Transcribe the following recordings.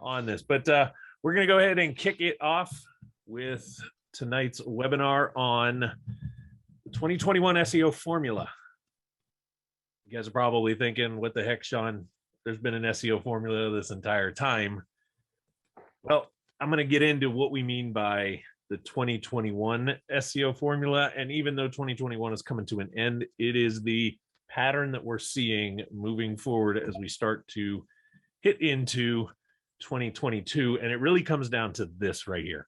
on this. But we're going to go ahead and kick it off with tonight's webinar on the 2021 SEO formula. You guys are probably thinking, what the heck, Sean? There's been an SEO formula this entire time. Well, I'm going to get into what we mean by the 2021 SEO formula. And even though 2021 is coming to an end, it is the pattern that we're seeing moving forward as we start to hit into 2022. And it really comes down to this right here,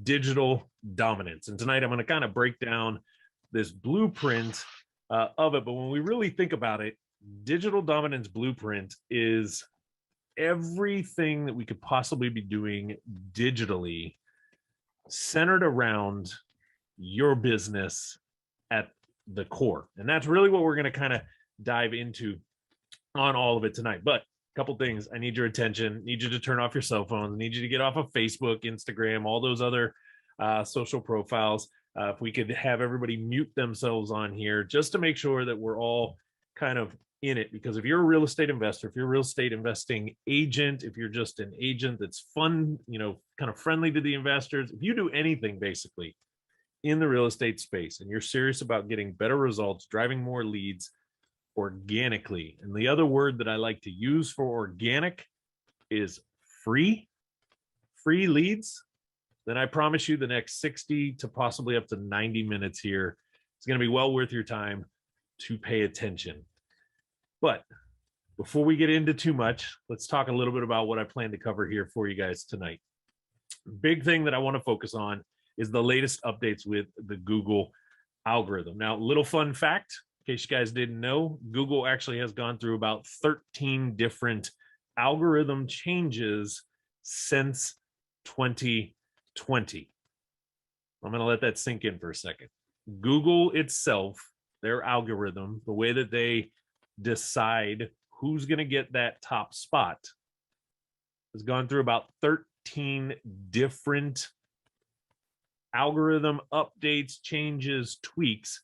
digital dominance. And tonight I'm going to kind of break down this blueprint of it. But when we really think about it, digital dominance blueprint is everything that we could possibly be doing digitally centered around your business at the core. And that's really what we're going to kind of dive into on all of it tonight. But a couple things. I need your attention, need you to turn off your cell phones, need you to get off of Facebook, Instagram, all those other social profiles. If we could have everybody mute themselves on here just to make sure that we're all kind of in it. Because if you're a real estate investor, if you're a real estate investing agent, if you're just an agent that's fun, you know, kind of friendly to the investors, if you do anything basically in the real estate space and you're serious about getting better results, driving more leads organically, and the other word that I like to use for organic is free leads, then I promise you the next 60 to possibly up to 90 minutes here is going to be well worth your time to pay attention. But before we get into too much, let's talk a little bit about what I plan to cover here for you guys tonight. Big thing that I want to focus on is the latest updates with the Google algorithm. Now, little fun fact, in case you guys didn't know, Google actually has gone through about 13 different algorithm changes since 2020. I'm going to let that sink in for a second. Google itself, their algorithm, the way that they decide who's going to get that top spot, has gone through about 13 different algorithm updates, changes, tweaks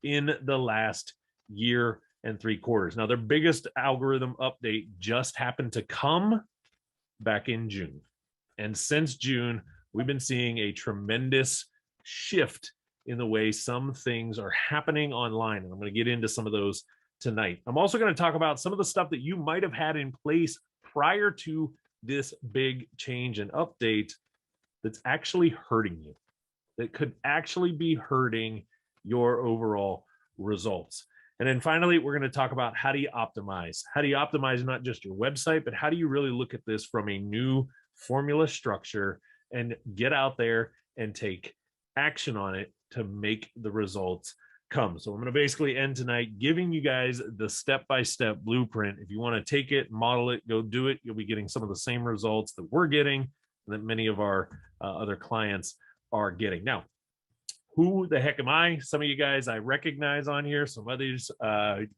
in the last year and 3 quarters. Now, their biggest algorithm update just happened to come back in June. And since June, we've been seeing a tremendous shift in the way some things are happening online. And I'm going to get into some of those tonight. I'm also going to talk about some of the stuff that you might have had in place prior to this big change and update that's actually hurting you, that could actually be hurting your overall results. And then finally, we're going to talk about how do you optimize? How do you optimize not just your website, but how do you really look at this from a new formula structure and get out there and take action on it to make the results come. So I'm going to basically end tonight giving you guys the step-by-step blueprint. If you want to take it, model it, go do it, you'll be getting some of the same results that we're getting and that many of our other clients are getting. Now, who the heck am I? Some of you guys I recognize on here. Some others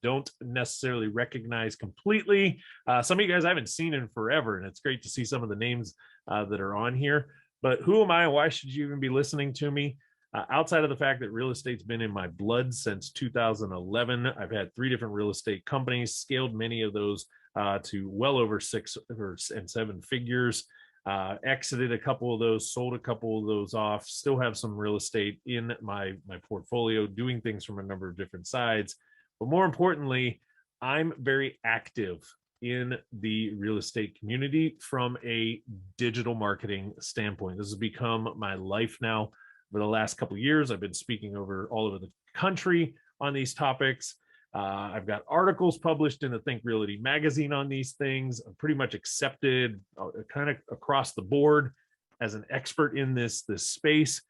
don't necessarily recognize completely. Some of you guys I haven't seen in forever, and it's great to see some of the names that are on here. But who am I and why should you even be listening to me? Outside of the fact that real estate's been in my blood since 2011, I've had 3 different real estate companies, scaled many of those to well over 6 and 7 figures, exited a couple of those, sold a couple of those off, still have some real estate in my portfolio, doing things from a number of different sides. But more importantly, I'm very active in the real estate community from a digital marketing standpoint. This has become my life now. For the last couple of years, I've been speaking all over the country on these topics. I've got articles published in the Think Realty magazine on these things. I'm pretty much accepted kind of across the board as an expert in this space.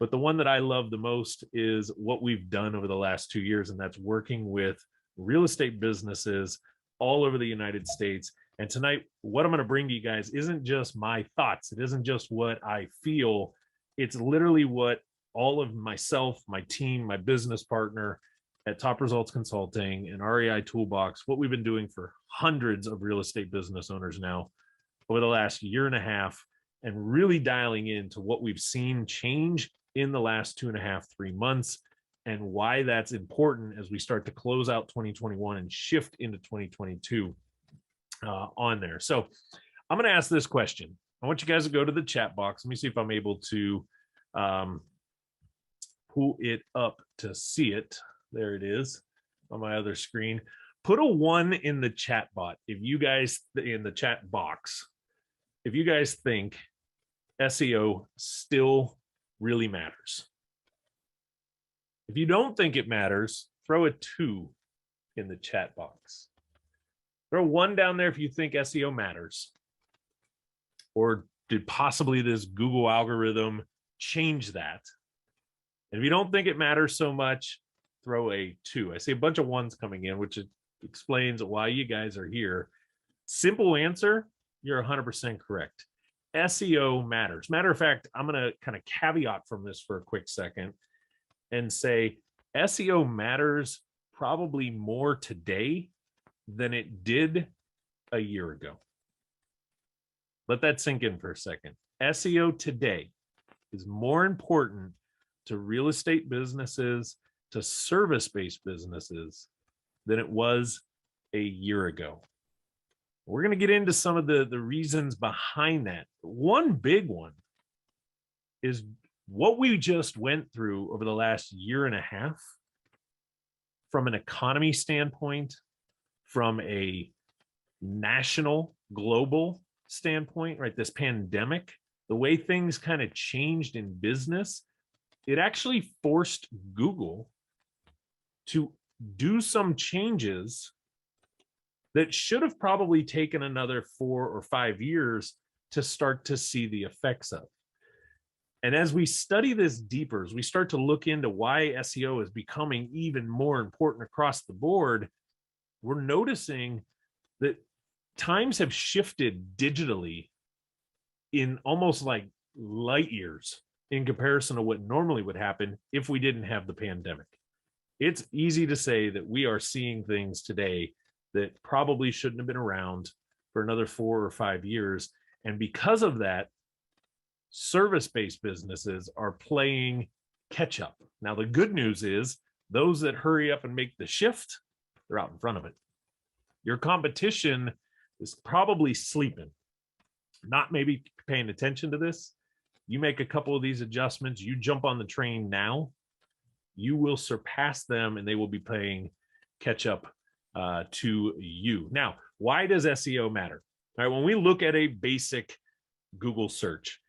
But the one that I love the most is what we've done over the last 2 years, and that's working with real estate businesses all over the United States. And tonight, what I'm going to bring to you guys isn't just my thoughts. It isn't just what I feel. It's literally what all of myself, my team, my business partner at Top Results Consulting and REI Toolbox, what we've been doing for hundreds of real estate business owners now over the last year and a half, and really dialing into what we've seen change in the last 2.5, 3 months, and why that's important as we start to close out 2021 and shift into 2022 on there. So I'm going to ask this question. I want you guys to go to the chat box. Let me see if I'm able to pull it up to see it. There it is on my other screen. Put a 1 in the chat bot if you guys, in the chat box, if you guys think SEO still really matters. If you don't think it matters, throw a 2 in the chat box. Throw 1 down there if you think SEO matters. Or did possibly this Google algorithm change that? And if you don't think it matters so much, throw a 2. I see a bunch of 1s coming in, which explains why you guys are here. Simple answer, you're 100% correct. SEO matters. Matter of fact, I'm going to kind of caveat from this for a quick second and say SEO matters probably more today than it did a year ago. Let that sink in for a second. SEO today is more important to real estate businesses, to service-based businesses than it was a year ago. We're going to get into some of the reasons behind that. One big one is what we just went through over the last year and a half from an economy standpoint, from a national, global standpoint, right? This pandemic, the way things kind of changed in business, it actually forced Google to do some changes that should have probably taken another 4 or 5 years to start to see the effects of. And as we study this deeper, as we start to look into why SEO is becoming even more important across the board, we're noticing that times have shifted digitally in almost like light years in comparison to what normally would happen if we didn't have the pandemic. It's easy to say that we are seeing things today that probably shouldn't have been around for another 4 or 5 years. And because of that, service-based businesses are playing catch up. Now, the good news is those that hurry up and make the shift, they're out in front of it. Your competition is probably sleeping, not maybe paying attention to this. You make a couple of these adjustments, you jump on the train now, you will surpass them and they will be playing catch up to you. Now, why does SEO matter? All right, when we look at a basic Google search,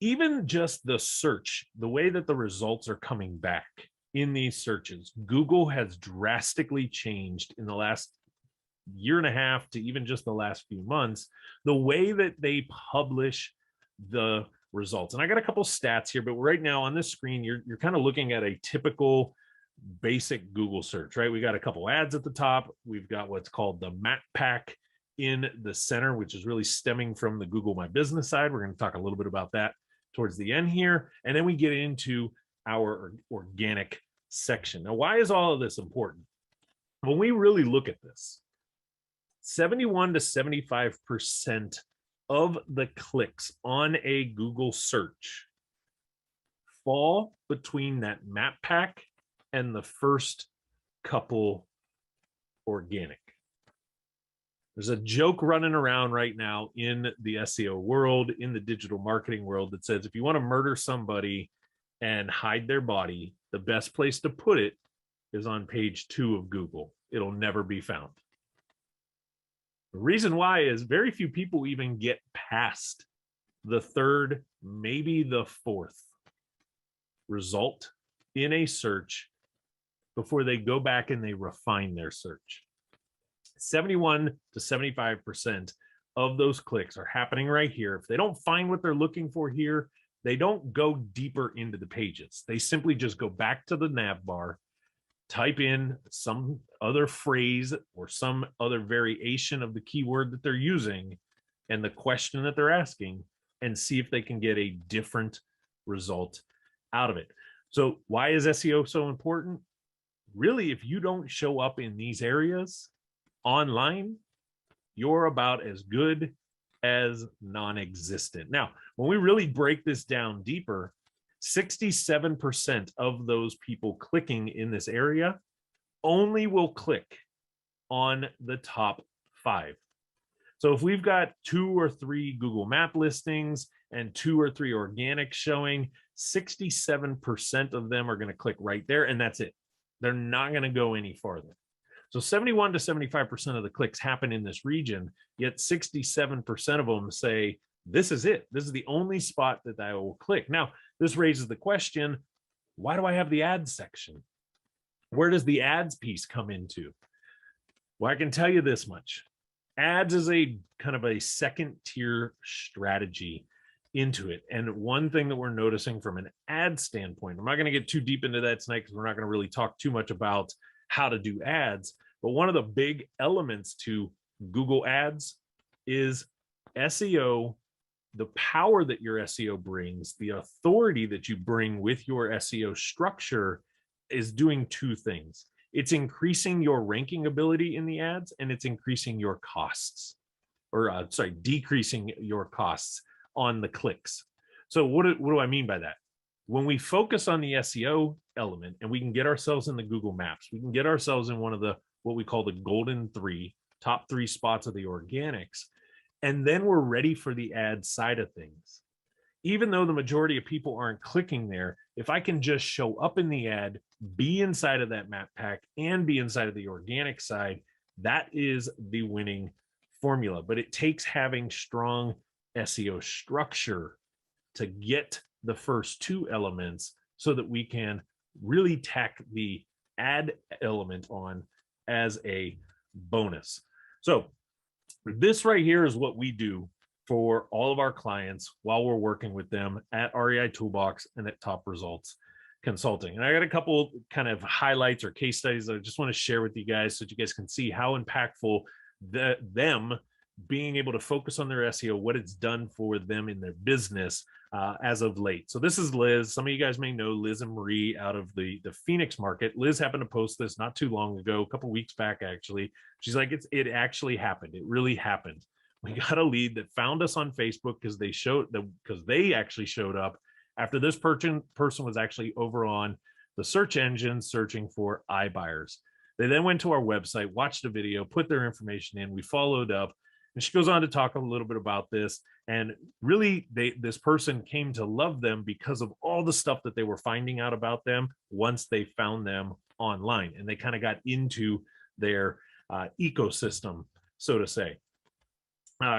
even just the search, the way that the results are coming back in these searches, Google has drastically changed in the last year and a half to even just the last few months, the way that they publish the results. And I got a couple stats here, but right now on this screen, you're kind of looking at a typical basic Google search, right? We got a couple ads at the top. We've got what's called the map pack in the center, which is really stemming from the Google My Business side. We're going to talk a little bit about that towards the end here. And then we get into our organic section. Now, why is all of this important? When we really look at this, 71 to 75% of the clicks on a Google search fall between that map pack and the first couple organic. There's a joke running around right now in the SEO world, in the digital marketing world, that says if you want to murder somebody and hide their body, the best place to put it is on page 2 of Google. It'll never be found. The reason why is very few people even get past the 3rd, maybe the 4th result in a search before they go back and they refine their search. 71 to 75% of those clicks are happening right here. If they don't find what they're looking for here, they don't go deeper into the pages. They simply just go back to the nav bar, type in some other phrase or some other variation of the keyword that they're using and the question that they're asking, and see if they can get a different result out of it. So why is SEO so important? Really, if you don't show up in these areas online, you're about as good as non-existent. Now, when we really break this down deeper, 67% of those people clicking in this area only will click on the top 5. So if we've got 2 or 3 Google Map listings and 2 or 3 organic showing, 67% of them are going to click right there, and that's it. They're not going to go any farther. So 71 to 75% of the clicks happen in this region, yet 67% of them say, this is it. This is the only spot that I will click. Now, this raises the question, why do I have the ads section? Where does the ads piece come into? Well, I can tell you this much. Ads is a kind of a second tier strategy into it. And one thing that we're noticing from an ad standpoint, I'm not going to get too deep into that tonight because we're not going to really talk too much about how to do ads. But one of the big elements to Google Ads is SEO, the power that your SEO brings, the authority that you bring with your SEO structure is doing 2 things. It's increasing your ranking ability in the ads, and it's increasing your costs, or decreasing your costs on the clicks. So what do I mean by that? When we focus on the SEO element and we can get ourselves in the Google Maps, we can get ourselves in one of the, what we call the golden 3, top 3 spots of the organics, and then we're ready for the ad side of things. Even though the majority of people aren't clicking there, if I can just show up in the ad, be inside of that map pack, and be inside of the organic side, that is the winning formula. But it takes having strong SEO structure to get the first 2 elements so that we can really tack the ad element on as a bonus. So this right here is what we do for all of our clients while we're working with them at REI Toolbox and at Top Results Consulting. And I got a couple kind of highlights or case studies that I just want to share with you guys so that you guys can see how impactful them being able to focus on their SEO, what it's done for them in their business as of late. So this is Liz. Some of you guys may know Liz and Marie out of the Phoenix market. Liz happened to post this not too long ago, a couple weeks back, actually. She's like, it actually happened. It really happened. We got a lead that found us on Facebook because they actually showed up after this person was actually over on the search engine searching for iBuyers. They then went to our website, watched a video, put their information in. We followed up, and she goes on to talk a little bit about this. And really, this person came to love them because of all the stuff that they were finding out about them once they found them online, and they kind of got into their ecosystem, so to say.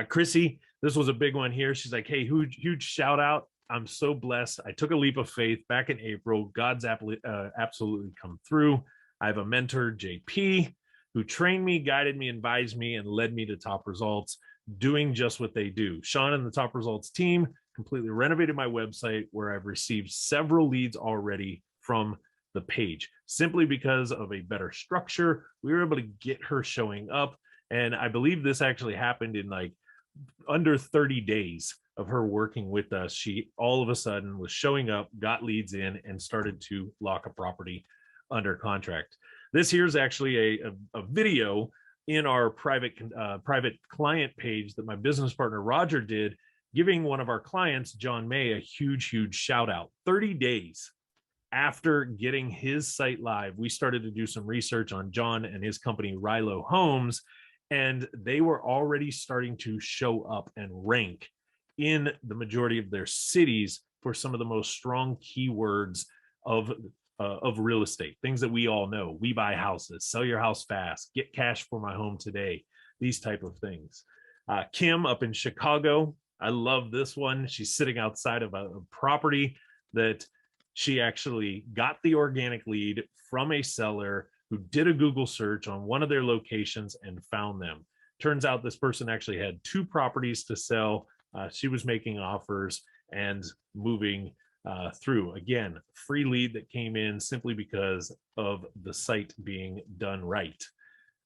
Chrissy, this was a big one here. She's like, hey, huge shout out. I'm so blessed. I took a leap of faith back in April. God's absolutely come through. I have a mentor, JP, who trained me, guided me, advised me, and led me to Top Results, doing just what they do. Sean and the Top Results team completely renovated my website, where I've received several leads already from the page. Simply because of a better structure, we were able to get her showing up. And I believe this actually happened in like under 30 days of her working with us. She all of a sudden was showing up, got leads in, and started to lock a property under contract. This here's actually a video in our private client page that my business partner Roger did, giving one of our clients, John May, a huge shout out. 30 days after getting his site live, we started to do some research on John and his company, Rilo Homes, and they were already starting to show up and rank in the majority of their cities for some of the most strong keywords of real estate, things that we all know. We buy houses, sell your house fast, get cash for my home today, these type of things. Kim up in Chicago, I love this one. She's sitting outside of a property that she actually got the organic lead from a seller who did a Google search on one of their locations and found them. Turns out this person actually had 2 properties to sell. She was making offers and moving through. Again, free lead that came in simply because of the site being done right.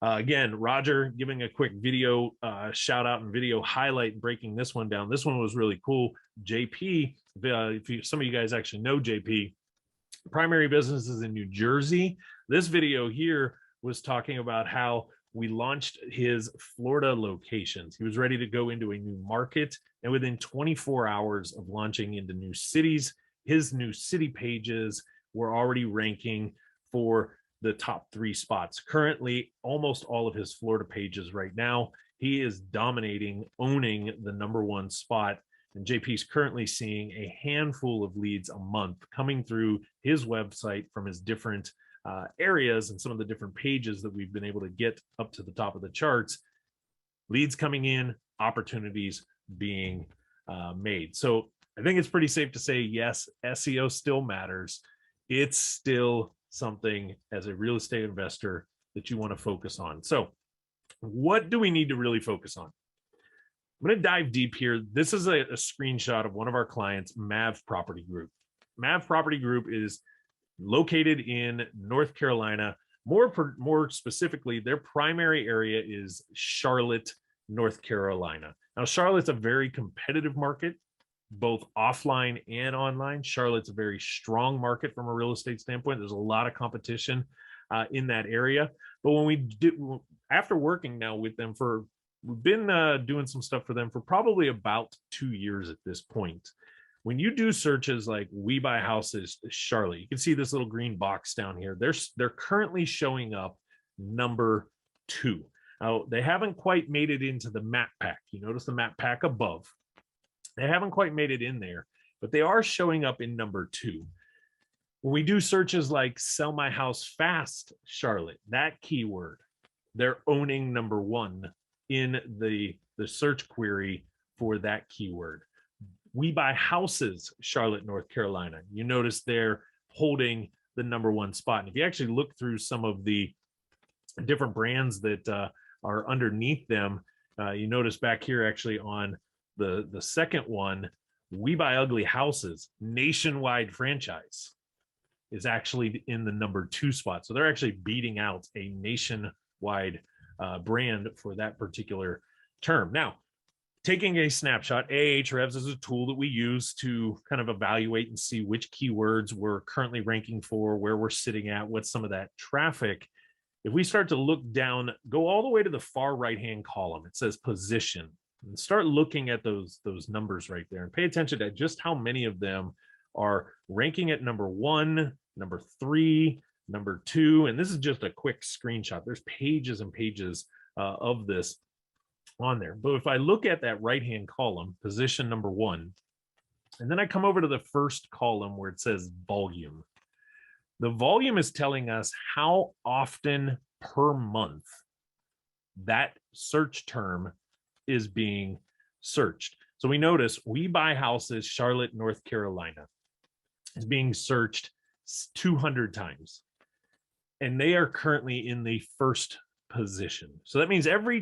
Again, Roger giving a quick video shout out and video highlight, breaking this one down. This one was really cool. JP, some of you guys actually know JP, primary business is in New Jersey. This video here was talking about how we launched his Florida locations. He was ready to go into a new market, and within 24 hours of launching into new cities, his new city pages were already ranking for the top 3 spots. Currently, almost all of his Florida pages right now, he is dominating, owning the #1 spot. And JP's currently seeing a handful of leads a month coming through his website from his different areas and some of the different pages that we've been able to get up to the top of the charts. Leads coming in, opportunities being made. So I think it's pretty safe to say, yes, SEO still matters. It's still something as a real estate investor that you want to focus on. So what do we need to really focus on? I'm going to dive deep here. This is a screenshot of one of our clients, Mav Property Group. Mav Property Group is located in North Carolina. More specifically, their primary area is Charlotte, North Carolina. Now, Charlotte's a very competitive market, both offline and online. Charlotte's a very strong market from a real estate standpoint. There's a lot of competition in that area. But when we do, after working now with them we've been doing some stuff for them for probably about 2 years at this point. When you do searches like "We Buy Houses Charlotte," you can see this little green box down here. They're currently showing up #2. Now, they haven't quite made it into the map pack. You notice the map pack above. They haven't quite made it in there, but they are showing up in #2. When we do searches like "Sell My House Fast Charlotte," that keyword, they're owning #1 in the search query for that keyword. "We Buy Houses Charlotte, North Carolina," you notice they're holding the #1 spot. And if you actually look through some of the different brands that are underneath them, you notice back here actually on the second one, "We Buy Ugly Houses nationwide franchise" is actually in the #2 spot. So they're actually beating out a nationwide brand for that particular term. Now, taking a snapshot, Ahrefs is a tool that we use to kind of evaluate and see which keywords we're currently ranking for, where we're sitting at, what's some of that traffic. If we start to look down, go all the way to the far right-hand column, it says position, and start looking at those numbers right there and pay attention to just how many of them are ranking at #1, #3, #2. And this is just a quick screenshot. There's pages and pages of this on there. But if I look at that right-hand column, position #1, and then I come over to the first column where it says volume. The volume is telling us how often per month that search term is being searched. So we notice "We Buy Houses Charlotte, North Carolina" is being searched 200 times. And they are currently in the first position. So that means every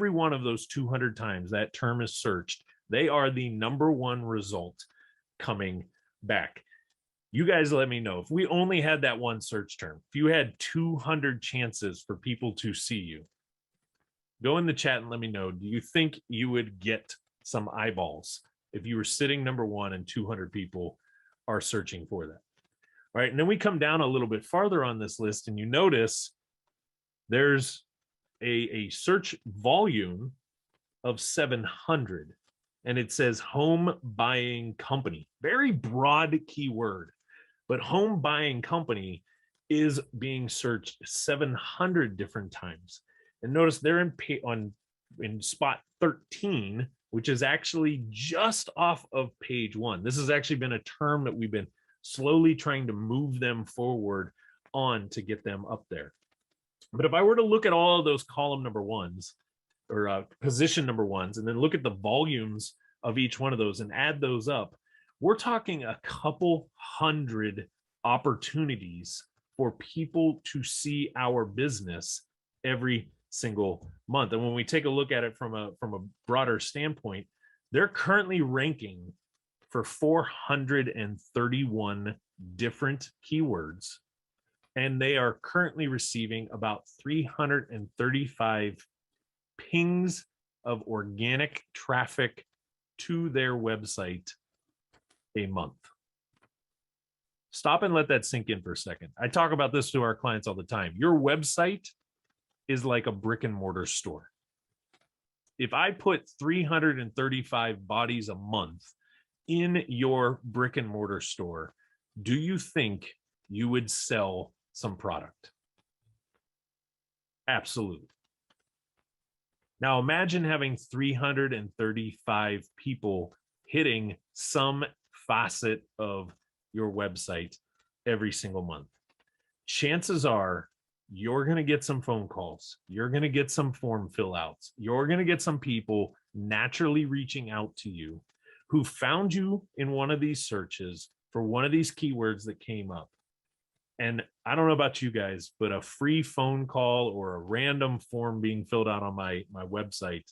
one of those 200 times that term is searched, they are the #1 result coming back. You guys let me know, if we only had that one search term, if you had 200 chances for people to see you, go in the chat and let me know, do you think you would get some eyeballs if you were sitting #1 and 200 people are searching for that? All right, and then we come down a little bit farther on this list, and you notice there's a search volume of 700, and it says "home buying company." Very broad keyword, but "home buying company" is being searched 700 different times. And notice they're in spot 13, which is actually just off of page 1. This has actually been a term that we've been slowly trying to move them forward on to get them up there. But if I were to look at all of those column #1s or position #1s, and then look at the volumes of each one of those and add those up, we're talking a couple hundred opportunities for people to see our business every single month. And when we take a look at it from a broader standpoint, they're currently ranking for 431 different keywords, and they are currently receiving about 335 pings of organic traffic to their website a month. Stop and let that sink in for a second. I talk about this to our clients all the time. Your website is like a brick and mortar store. If I put 335 bodies a month in your brick and mortar store, do you think you would sell some product. Absolutely. Now imagine having 335 people hitting some facet of your website every single month. Chances are you're going to get some phone calls. You're going to get some form fill outs. You're going to get some people naturally reaching out to you who found you in one of these searches for one of these keywords that came up. And I don't know about you guys, but a free phone call or a random form being filled out on my website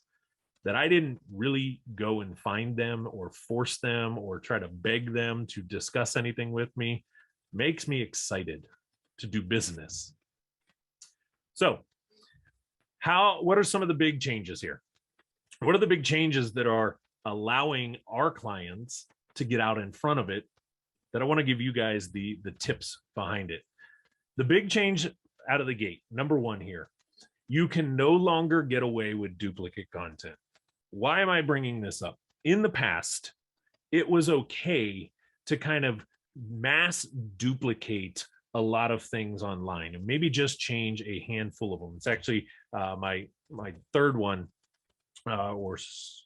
that I didn't really go and find them or force them or try to beg them to discuss anything with me makes me excited to do business. So what are some of the big changes here? What are the big changes that are allowing our clients to get out in front of it that I want to give you guys the tips behind it? The big change out of the gate, number one here, you can no longer get away with duplicate content. Why am I bringing this up? In the past, it was okay to kind of mass duplicate a lot of things online and maybe just change a handful of them. It's actually my third one, or it's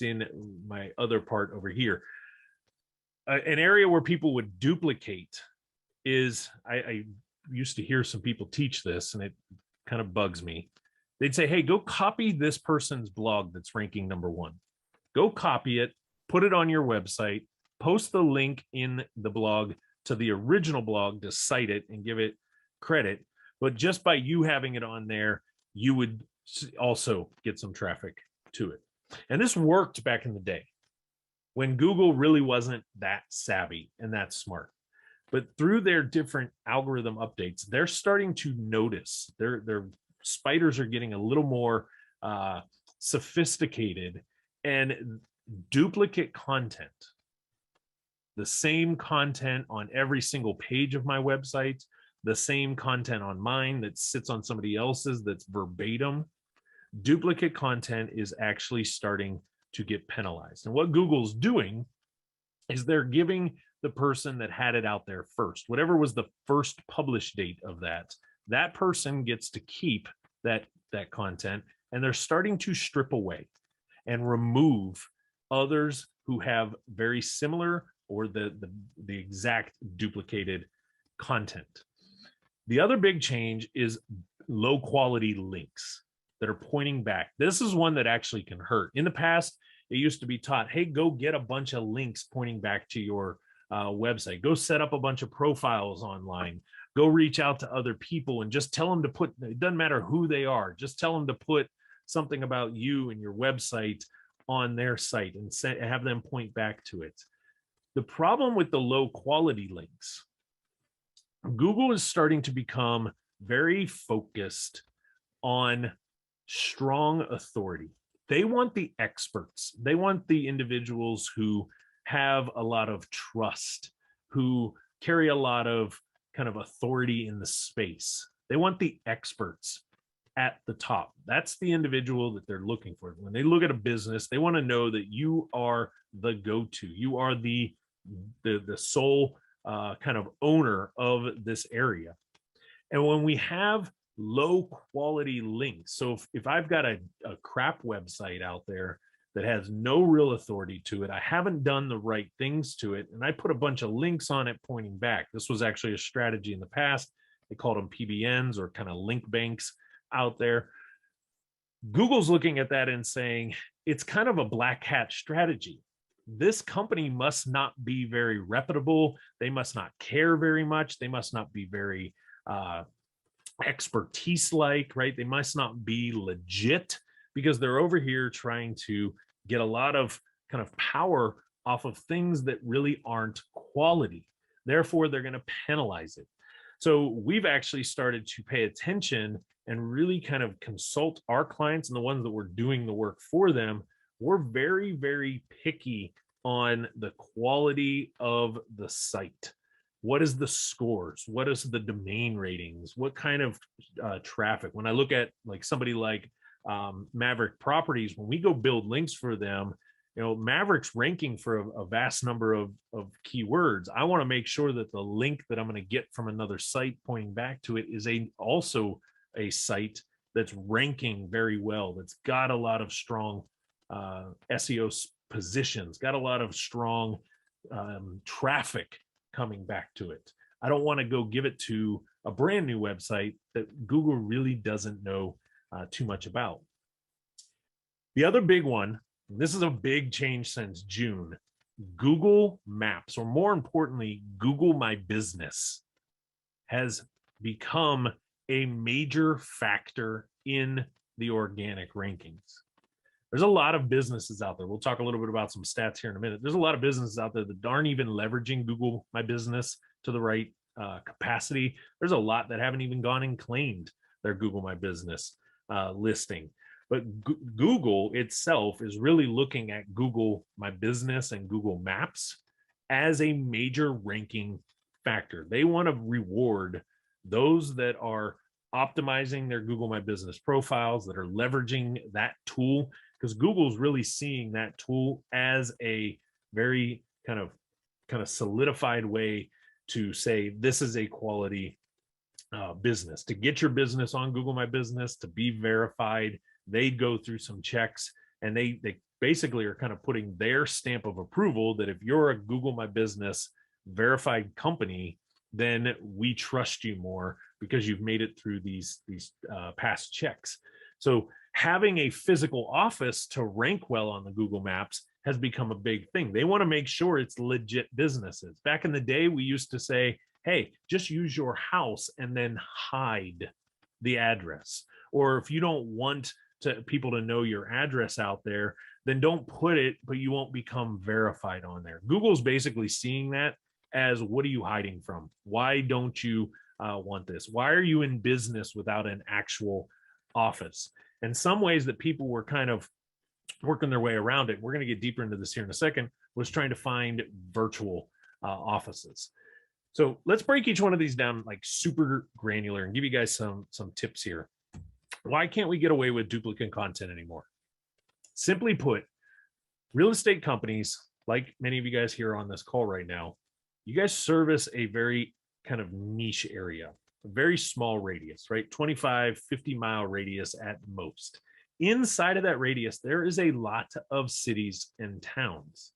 in my other part over here. An area where people would duplicate is, I used to hear some people teach this and it kind of bugs me. They'd say, hey, go copy this person's blog that's ranking number 1. Go copy it, put it on your website, post the link in the blog to the original blog to cite it and give it credit. But just by you having it on there, you would also get some traffic to it. And this worked back in the day when Google really wasn't that savvy and that smart. But through their different algorithm updates, they're starting to notice their spiders are getting a little more sophisticated, and duplicate content, the same content on every single page of my website, the same content on mine that sits on somebody else's that's verbatim. Duplicate content is actually starting to get penalized. And what Google's doing is they're giving the person that had it out there first, whatever was the first publish date of that person gets to keep that content, and they're starting to strip away and remove others who have very similar or the exact duplicated content. The other big change is low quality links that are pointing back. This is one that actually can hurt. In the past, it used to be taught, hey, go get a bunch of links pointing back to your website. Go set up a bunch of profiles online. Go reach out to other people and just tell them to put, it doesn't matter who they are, just tell them to put something about you and your website on their site and have them point back to it. The problem with the low quality links, Google is starting to become very focused on strong authority. They want the experts. They want the individuals who have a lot of trust, who carry a lot of kind of authority in the space. They want the experts at the top. That's the individual that they're looking for. When they look at a business, they want to know that you are the go-to. You are the sole kind of owner of this area. And when we have low quality links, so if I've got a crap website out there that has no real authority to it, I haven't done the right things to it, and I put a bunch of links on it pointing back. This was actually a strategy in the past. They called them PBNs, or kind of link banks out there. Google's looking at that and saying, it's kind of a black hat strategy. This company must not be very reputable. They must not care very much. They must not be very expertise-like, right? They must not be legit, because they're over here trying to get a lot of kind of power off of things that really aren't quality. Therefore, they're going to penalize it. So we've actually started to pay attention and really kind of consult our clients and the ones that we're doing the work for them. We're very, very picky on the quality of the site. What is the scores? What is the domain ratings? What kind of traffic? When I look at like somebody like Maverick Properties, when we go build links for them, Maverick's ranking for a vast number of keywords. I want to make sure that the link that I'm going to get from another site pointing back to it is also a site that's ranking very well, that's got a lot of strong SEO positions, got a lot of strong traffic coming back to it. I don't want to go give it to a brand new website that Google really doesn't know too much about. The other big one, this is a big change since June, Google Maps, or more importantly, Google My Business, has become a major factor in the organic rankings. There's a lot of businesses out there. We'll talk a little bit about some stats here in a minute. There's a lot of businesses out there that aren't even leveraging Google My Business to the right capacity. There's a lot that haven't even gone and claimed their Google My Business listing. But Google itself is really looking at Google My Business and Google Maps as a major ranking factor. They want to reward those that are optimizing their Google My Business profiles, that are leveraging that tool, because Google's really seeing that tool as a very kind of solidified way to say this is a quality business. To get your business on Google My Business, to be verified, they go through some checks, and they basically are kind of putting their stamp of approval that if you're a Google My Business verified company, then we trust you more because you've made it through these past checks. So having a physical office to rank well on the Google Maps has become a big thing. They want to make sure it's legit businesses. Back in the day, we used to say, hey, just use your house and then hide the address. Or if you don't want people to know your address out there, then don't put it, but you won't become verified on there. Google's basically seeing that as, what are you hiding from? Why don't you want this? Why are you in business without an actual office? And some ways that people were kind of working their way around it, we're going to get deeper into this here in a second, was trying to find virtual offices. So let's break each one of these down like super granular and give you guys some tips here. Why can't we get away with duplicate content anymore? Simply put, real estate companies, like many of you guys here on this call right now, you guys service a very kind of niche area, a very small radius, right? 25, 50-mile radius at most. Inside of that radius, there is a lot of cities and towns.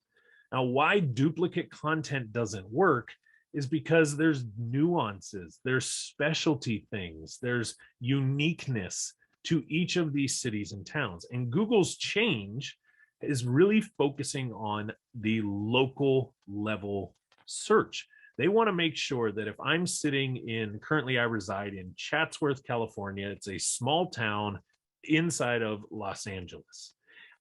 Now, why duplicate content doesn't work is because there's nuances, there's specialty things, there's uniqueness to each of these cities and towns. And Google's change is really focusing on the local level search. They want to make sure that if I'm currently I reside in Chatsworth, California, it's a small town inside of Los Angeles.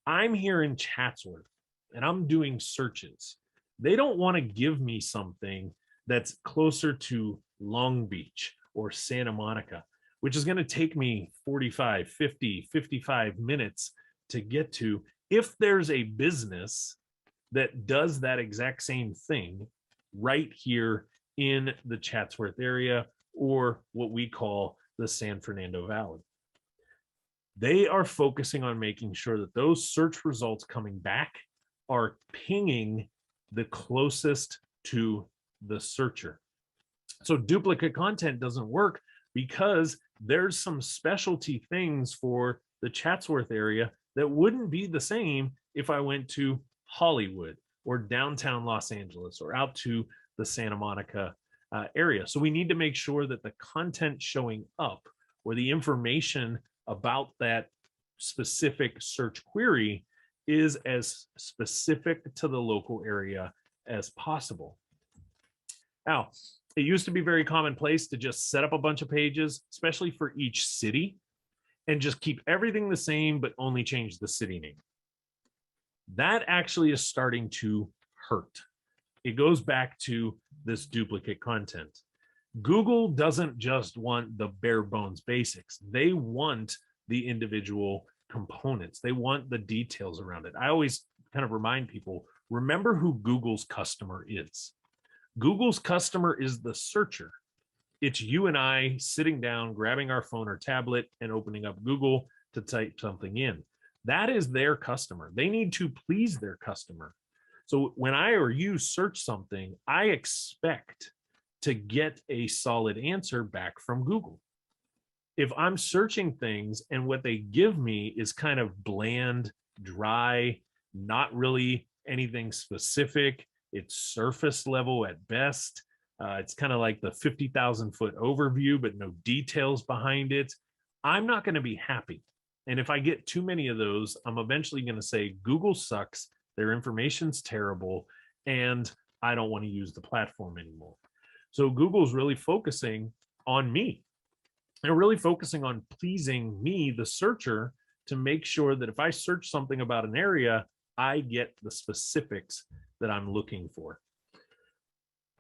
I'm here in Chatsworth and I'm doing searches. They don't want to give me something that's closer to Long Beach or Santa Monica, which is going to take me 45, 50, 55 minutes to get to. If there's a business that does that exact same thing right here in the Chatsworth area, or what we call the San Fernando Valley, they are focusing on making sure that those search results coming back are pinging the closest to the searcher. So duplicate content doesn't work because there's some specialty things for the Chatsworth area that wouldn't be the same if I went to Hollywood or downtown Los Angeles or out to the Santa Monica area. So we need to make sure that the content showing up, or the information about that specific search query, is as specific to the local area as possible. Now, it used to be very commonplace to just set up a bunch of pages, especially for each city, and just keep everything the same, but only change the city name. That actually is starting to hurt. It goes back to this duplicate content. Google doesn't just want the bare bones basics. They want the individual components. They want the details around it. I always kind of remind people, remember who Google's customer is. Google's customer is the searcher. It's you and I sitting down, grabbing our phone or tablet and opening up Google to type something in. That is their customer. They need to please their customer. So when I or you search something, I expect to get a solid answer back from Google. If I'm searching things and what they give me is kind of bland, dry, not really anything specific, it's surface level at best. It's kind of like the 50,000 foot overview, but no details behind it. I'm not going to be happy. And if I get too many of those, I'm eventually going to say Google sucks, their information's terrible, and I don't want to use the platform anymore. So Google's really focusing on me. They're really focusing on pleasing me, the searcher, to make sure that if I search something about an area, I get the specifics that I'm looking for.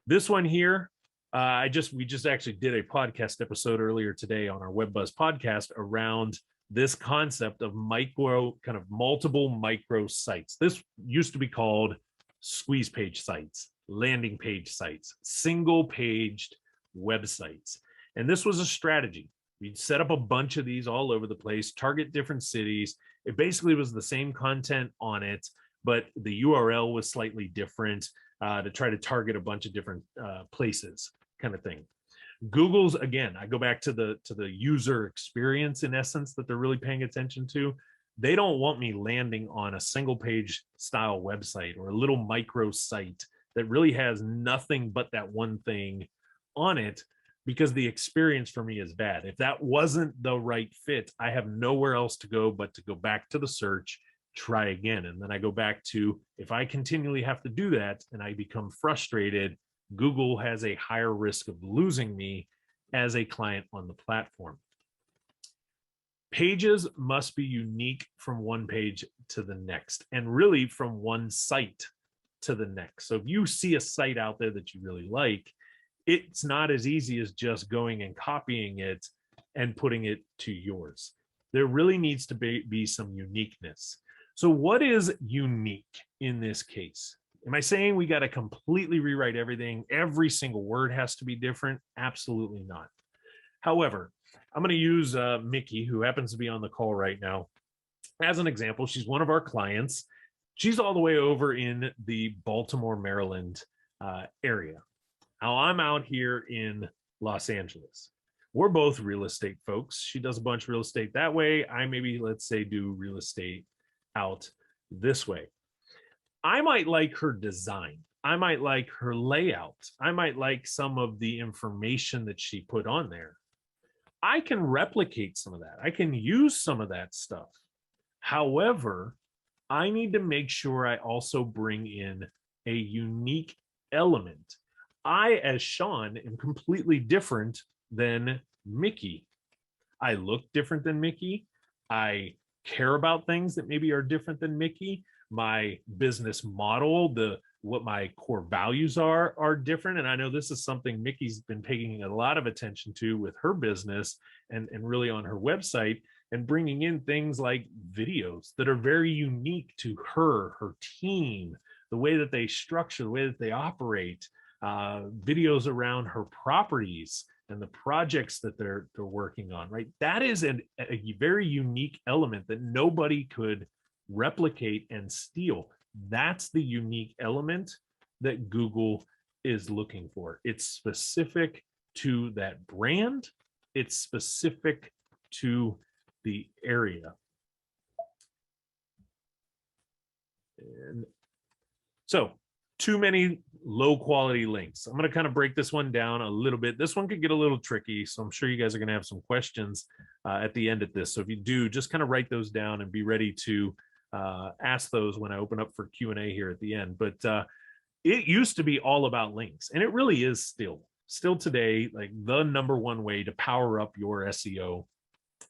This one here, we just actually did a podcast episode earlier today on our WebBuzz podcast around this concept of multiple micro sites. This used to be called squeeze page sites, landing page sites, single paged websites. And this was a strategy. We'd set up a bunch of these all over the place, target different cities. It basically was the same content on it, but the URL was slightly different to try to target a bunch of different places, kind of thing. Google's, again, I go back to the user experience in essence that they're really paying attention to. They don't want me landing on a single page style website or a little micro site that really has nothing but that one thing on it, because the experience for me is bad. If that wasn't the right fit, I have nowhere else to go but to go back to the search, try again. And then I go back to, if I continually have to do that and I become frustrated, Google has a higher risk of losing me as a client on the platform. Pages must be unique from one page to the next, and really from one site to the next. So if you see a site out there that you really like, it's not as easy as just going and copying it and putting it to yours. There really needs to be some uniqueness. So what is unique in this case? Am I saying we got to completely rewrite everything? Every single word has to be different? Absolutely not. However, I'm going to use Mickey, who happens to be on the call right now, as an example. She's one of our clients. She's all the way over in the Baltimore, Maryland area. Now I'm out here in Los Angeles. We're both real estate folks. She does a bunch of real estate that way. I maybe, let's say, do real estate out this way. I might like her design. I might like her layout. I might like some of the information that she put on there. I can replicate some of that. I can use some of that stuff. However, I need to make sure I also bring in a unique element. I, as Sean, am completely different than Mickey. I look different than Mickey. I care about things that maybe are different than Mickey. My business model, what my core values are different. And I know this is something Mickey's been paying a lot of attention to with her business and really on her website, and bringing in things like videos that are very unique to her team, the way that they structure, the way that they operate, videos around her properties and the projects that they're working on, right? That is a very unique element that nobody could replicate and steal. That's the unique element that Google is looking for. It's specific to that brand. It's specific to the area. And so, too many low quality links. I'm going to kind of break this one down a little bit. This one could get a little tricky, so I'm sure you guys are going to have some questions at the end of this. So if you do, just kind of write those down and be ready to ask those when I open up for Q&A here at the end. But it used to be all about links, and it really is still today, like the number one way to power up your SEO,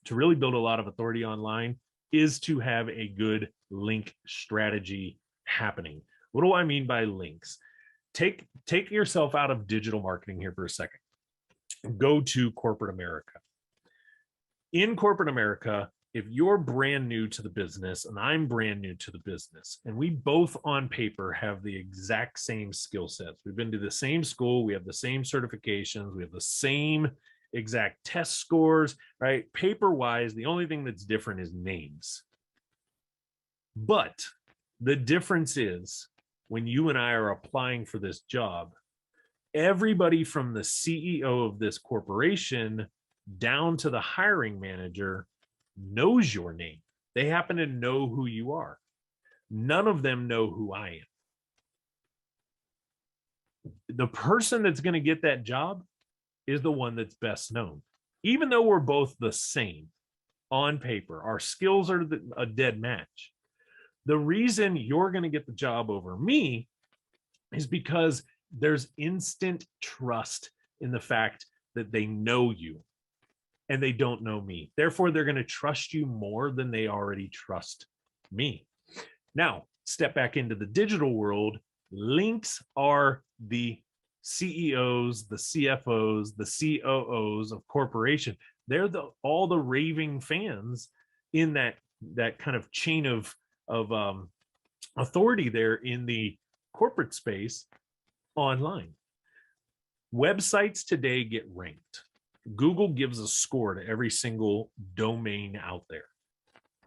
to really build a lot of authority online, is to have a good link strategy happening. What do I mean by links? Take yourself out of digital marketing here for a second. Go to corporate America. In corporate America, if you're brand new to the business and I'm brand new to the business, and we both on paper have the exact same skill sets, we've been to the same school, we have the same certifications, we have the same exact test scores, right? Paper wise, the only thing that's different is names. But the difference is when you and I are applying for this job, everybody from the CEO of this corporation down to the hiring manager knows your name. They happen to know who you are. None of them know who I am. The person that's going to get that job is the one that's best known. Even though we're both the same on paper, our skills are a dead match. The reason you're going to get the job over me is because there's instant trust in the fact that they know you and they don't know me. Therefore, they're going to trust you more than they already trust me. Now, step back into the digital world. Links are the CEOs, the CFOs, the COOs of corporation. They're all the raving fans in that kind of chain of authority there in the corporate space online. Websites today get ranked. Google gives a score to every single domain out there.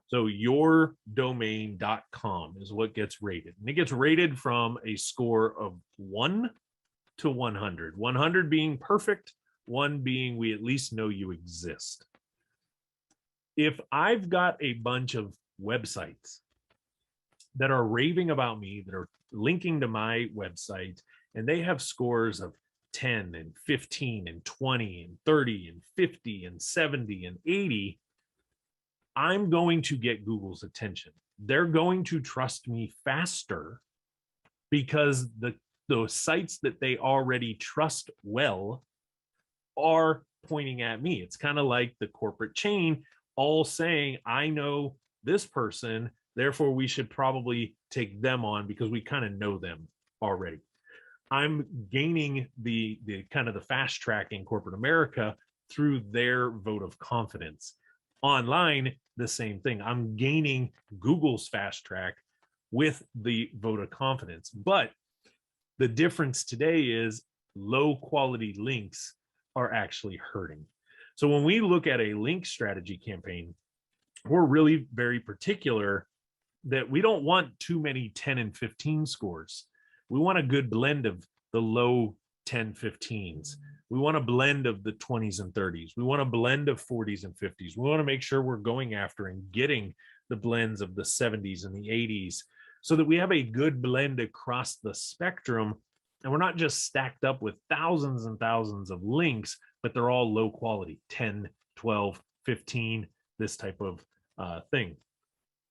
So yourdomain.com is what gets rated. And it gets rated from a score of 1 to 100. 100 being perfect, 1 being we at least know you exist. If I've got a bunch of websites that are raving about me, that are linking to my website, and they have scores of 10 and 15 and 20 and 30 and 50 and 70 and 80, I'm going to get Google's attention. They're going to trust me faster because those sites that they already trust well are pointing at me. It's kind of like the corporate chain all saying, I know this person, therefore we should probably take them on because we kind of know them already. I'm gaining the kind of the fast track in corporate America through their vote of confidence. Online, the same thing. I'm gaining Google's fast track with the vote of confidence. But the difference today is low quality links are actually hurting. So when we look at a link strategy campaign, we're really very particular that we don't want too many 10 and 15 scores. We want a good blend of the low 10, 15s. We want a blend of the 20s and 30s. We want a blend of 40s and 50s. We want to make sure we're going after and getting the blends of the 70s and the 80s so that we have a good blend across the spectrum. And we're not just stacked up with thousands and thousands of links, but they're all low quality, 10, 12, 15, this type of thing.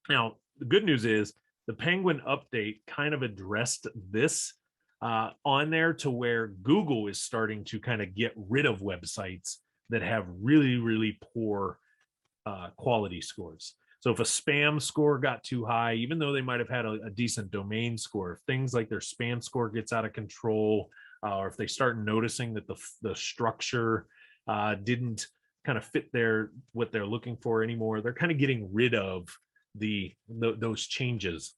Now, the good news is the Penguin update kind of addressed this on there to where Google is starting to kind of get rid of websites that have really, really poor quality scores. So if a spam score got too high, even though they might have had a decent domain score, if things like their spam score gets out of control, or if they start noticing that the structure didn't kind of fit what they're looking for anymore, they're kind of getting rid of those changes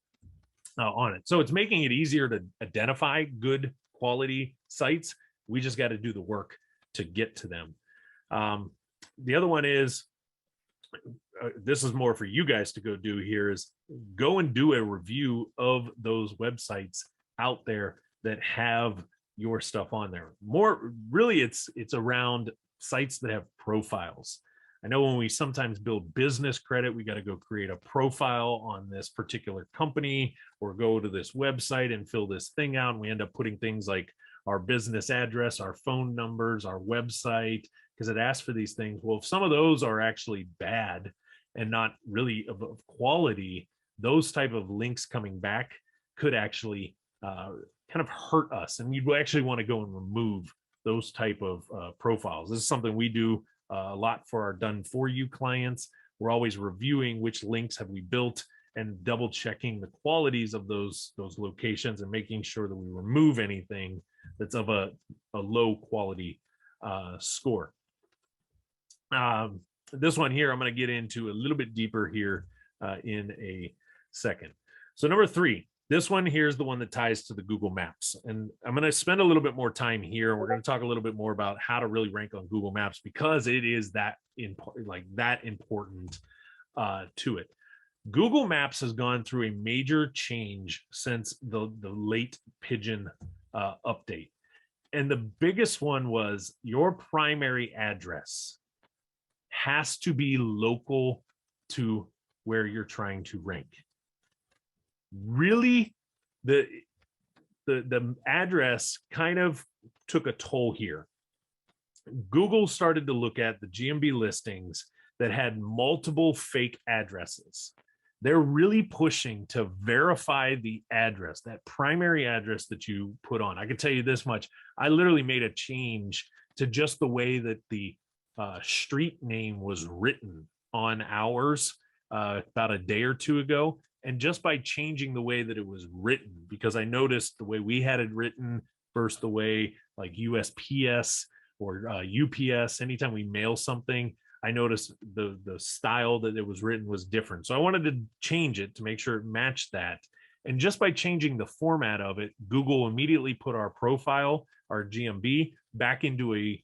on it. So it's making it easier to identify good quality sites. We just got to do the work to get to them. The other one is, this is more for you guys to go do here, is go and do a review of those websites out there that have your stuff on there. More really, it's around sites that have profiles. I know when we sometimes build business credit, we got to go create a profile on this particular company or go to this website and fill this thing out. And we end up putting things like our business address, our phone numbers, our website, because it asks for these things. Well, if some of those are actually bad and not really of quality, those type of links coming back could actually kind of hurt us. And you'd actually want to go and remove those type of profiles. This is something we do a lot for our done for you clients. We're always reviewing which links have we built and double checking the qualities of those locations and making sure that we remove anything that's of a low quality score. This one here, I'm going to get into a little bit deeper here in a second. So number 3, this one here is the one that ties to the Google Maps. And I'm going to spend a little bit more time here. And we're going to talk a little bit more about how to really rank on Google Maps because it is that important to it. Google Maps has gone through a major change since the late Pigeon update. And the biggest one was your primary address has to be local to where you're trying to rank. Really, the address kind of took a toll here. Google started to look at the GMB listings that had multiple fake addresses. They're really pushing to verify the address, that primary address that you put on. I can tell you this much. I literally made a change to just the way that the street name was written on ours about a day or two ago. And just by changing the way that it was written, because I noticed the way we had it written versus the way like USPS or UPS, anytime we mail something, I noticed the style that it was written was different. So I wanted to change it to make sure it matched that. And just by changing the format of it, Google immediately put our profile, our GMB, back into a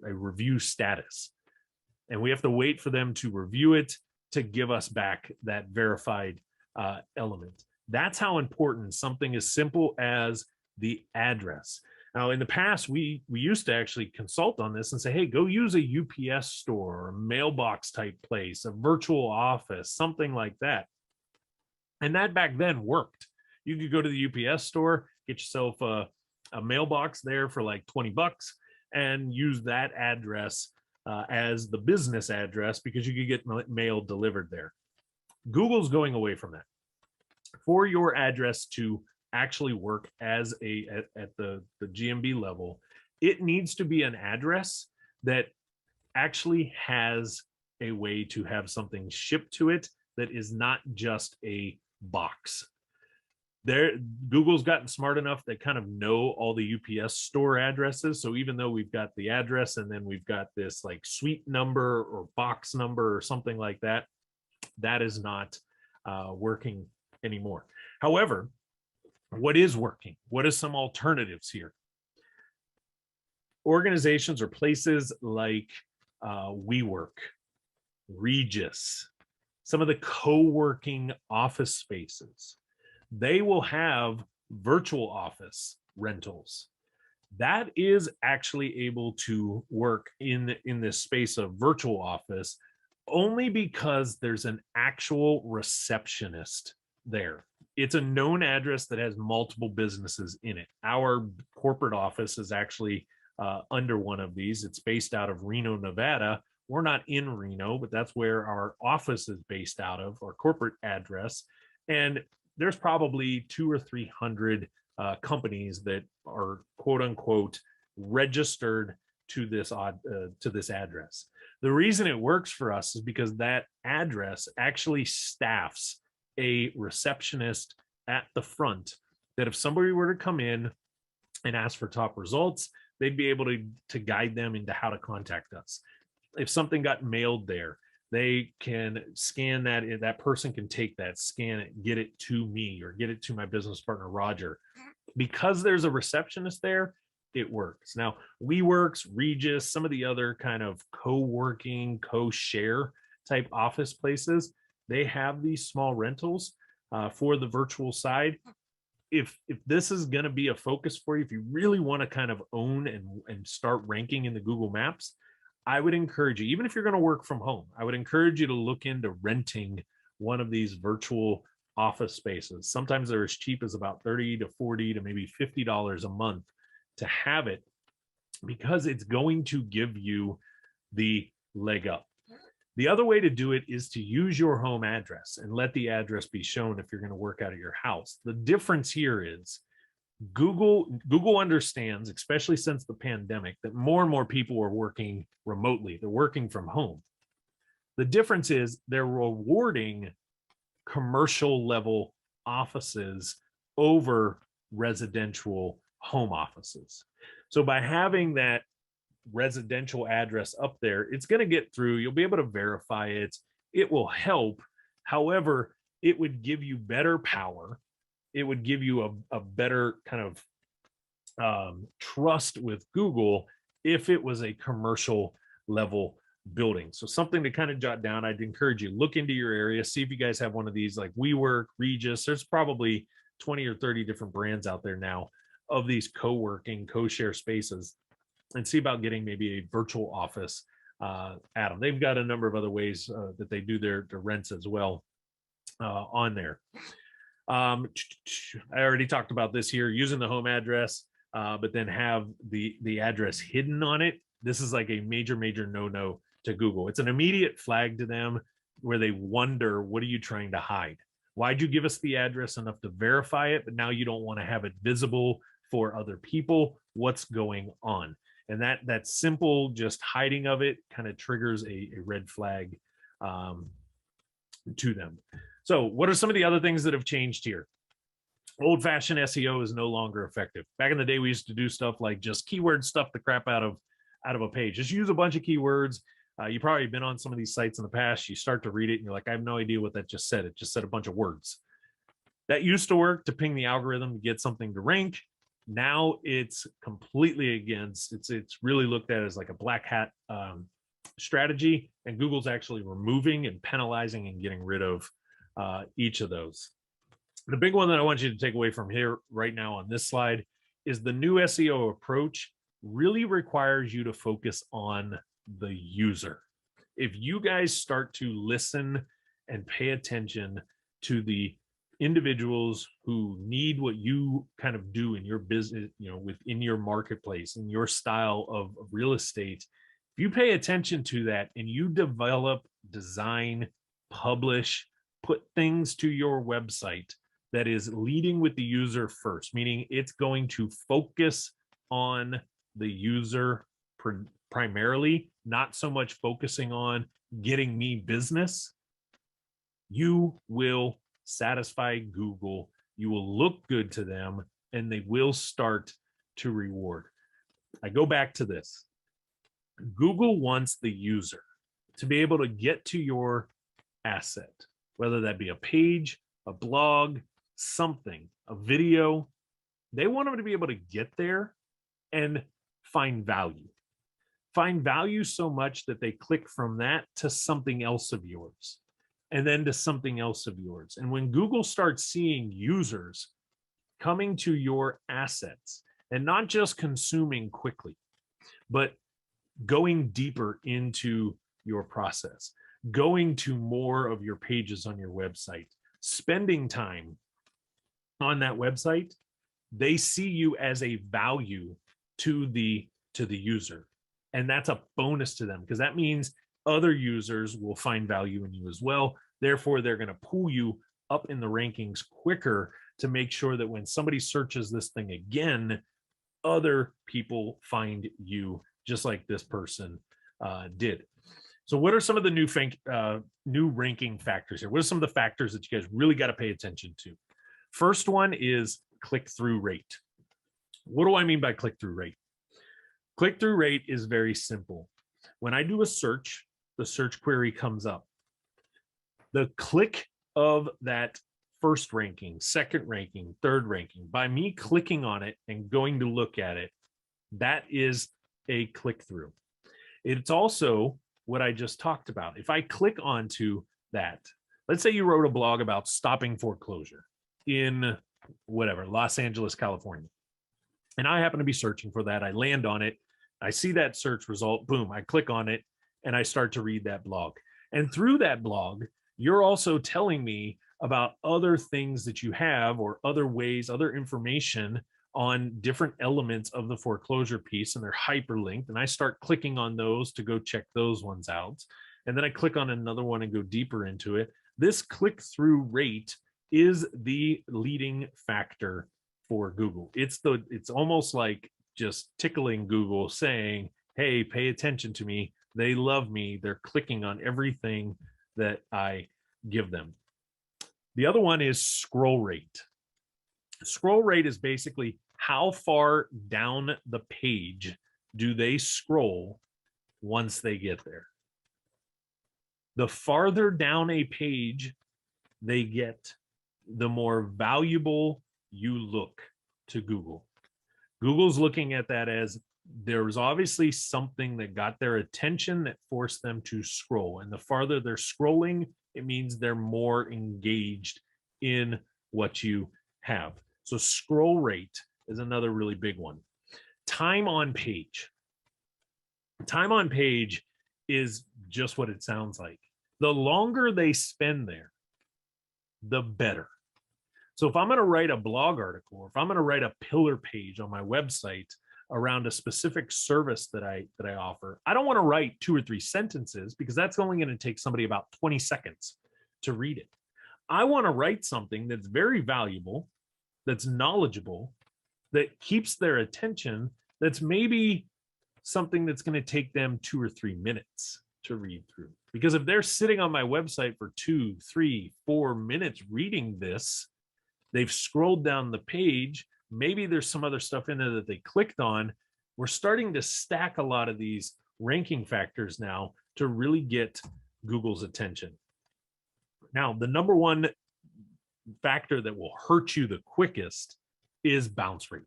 review status. And we have to wait for them to review it to give us back that verified element. That's how important something as simple as the address. Now, in the past, we used to actually consult on this and say, hey, go use a UPS store or a mailbox type place, a virtual office, something like that. And that back then worked. You could go to the UPS store, get yourself a mailbox there for like 20 bucks and use that address as the business address because you could get mail delivered there. Google's going away from that. For your address to actually work as at the GMB level, it needs to be an address that actually has a way to have something shipped to it that is not just a box. Google's gotten smart enough that kind of know all the UPS store addresses. So even though we've got the address and then we've got this like suite number or box number or something like that, that is not working anymore. However, what is working? What are some alternatives here? Organizations or places like WeWork, Regis, some of the co-working office spaces, they will have virtual office rentals. That is actually able to work in this space of virtual office only because there's an actual receptionist there. It's a known address that has multiple businesses in it. Our corporate office is actually under one of these. It's based out of Reno, Nevada. We're not in Reno, but that's where our office is based out of, our corporate address. And there's probably 200 or 300 companies that are quote unquote registered to this address. The reason it works for us is because that address actually staffs a receptionist at the front that if somebody were to come in and ask for top results, they'd be able to guide them into how to contact us. If something got mailed there, they can scan that. That person can take that, scan it, get it to me or get it to my business partner, Roger. Because there's a receptionist there, it works. Now, WeWorks, Regis, some of the other kind of co-working, co-share type office places, they have these small rentals for the virtual side. If this is going to be a focus for you, if you really want to kind of own and start ranking in the Google Maps, I would encourage you, even if you're going to work from home, I would encourage you to look into renting one of these virtual office spaces. Sometimes they're as cheap as about $30 to $40 to maybe $50 a month to have it, because it's going to give you the leg up. The other way to do it is to use your home address and let the address be shown if you're going to work out of your house. The difference here is Google understands, especially since the pandemic, that more and more people are working remotely. They're working from home. The difference is they're rewarding commercial level offices over residential home offices. So by having that residential address up there, it's going to get through. You'll be able to verify it. It will help. However, it would give you better power. It would give you a better kind of trust with Google if it was a commercial level building. So something to kind of jot down. I'd encourage you, look into your area, see if you guys have one of these like WeWork, Regis. There's probably 20 or 30 different brands out there now of these co-working, co-share spaces, and see about getting maybe a virtual office at them. They've got a number of other ways that they do their rents as well on there. I already talked about this here, using the home address, but then have the address hidden on it. This is like a major no-no to Google. It's an immediate flag to them where they wonder, what are you trying to hide? Why'd you give us the address enough to verify it, but now you don't want to have it visible for other people? What's going on? And that simple just hiding of it kind of triggers a red flag to them. So what are some of the other things that have changed here? Old-fashioned SEO is no longer effective. Back in the day, we used to do stuff like just keyword stuff the crap out of a page. Just use a bunch of keywords. You've probably been on some of these sites in the past. You start to read it and you're like, I have no idea what that just said. It just said a bunch of words. That used to work to ping the algorithm to get something to rank. Now it's completely against. It's really looked at as like a black hat strategy, and Google's actually removing and penalizing and getting rid of each of those. The big one that I want you to take away from here right now on this slide is the new SEO approach really requires you to focus on the user. If you guys start to listen and pay attention to the individuals who need what you kind of do in your business, within your marketplace, in your style of real estate, if you pay attention to that and you develop, design, publish, put things to your website that is leading with the user first, meaning it's going to focus on the user primarily, not so much focusing on getting me business, you will satisfy Google. You will look good to them, and they will start to reward. I go back to this. Google wants the user to be able to get to your asset, whether that be a page, a blog, something, a video. They want them to be able to get there and find value. Find value so much that they click from that to something else of yours, and then to something else of yours. And when Google starts seeing users coming to your assets and not just consuming quickly, but going deeper into your process, going to more of your pages on your website, spending time on that website, they see you as a value to the user. And that's a bonus to them, because that means other users will find value in you as well. Therefore, they're going to pull you up in the rankings quicker to make sure that when somebody searches this thing again, other people find you just like this person did. So what are some of the new ranking factors here? What are some of the factors that you guys really got to pay attention to? First one is click-through rate. What do I mean by click-through rate? Click-through rate is very simple. When I do a search, the search query comes up. The click of that first ranking, second ranking, third ranking, by me clicking on it and going to look at it, that is a click-through. It's also what I just talked about. If I click onto that, let's say you wrote a blog about stopping foreclosure in whatever, Los Angeles, California. And I happen to be searching for that. I land on it. I see that search result. Boom. I click on it and I start to read that blog. And through that blog, you're also telling me about other things that you have, or other ways, other information on different elements of the foreclosure piece, and they're hyperlinked. And I start clicking on those to go check those ones out. And then I click on another one and go deeper into it. This click-through rate is the leading factor for Google. It's almost like just tickling Google, saying, hey, pay attention to me. They love me. They're clicking on everything that I give them. The other one is scroll rate. Scroll rate is basically how far down the page do they scroll once they get there. The farther down a page they get, the more valuable you look to Google. Google's looking at that as there was obviously something that got their attention that forced them to scroll. And the farther they're scrolling, it means they're more engaged in what you have. So scroll rate is another really big one. Time on page. Time on page is just what it sounds like. The longer they spend there, the better. So if I'm going to write a blog article, or if I'm going to write a pillar page on my website around a specific service that I offer, I don't want to write 2 or 3 sentences, because that's only going to take somebody about 20 seconds to read it. I want to write something that's very valuable, that's knowledgeable, that keeps their attention, that's maybe something that's going to take them 2 or 3 minutes to read through. Because if they're sitting on my website for 2, 3, 4 minutes reading this, they've scrolled down the page, maybe there's some other stuff in there that they clicked on. We're starting to stack a lot of these ranking factors now to really get Google's attention. Now, the number one factor that will hurt you the quickest is bounce rate.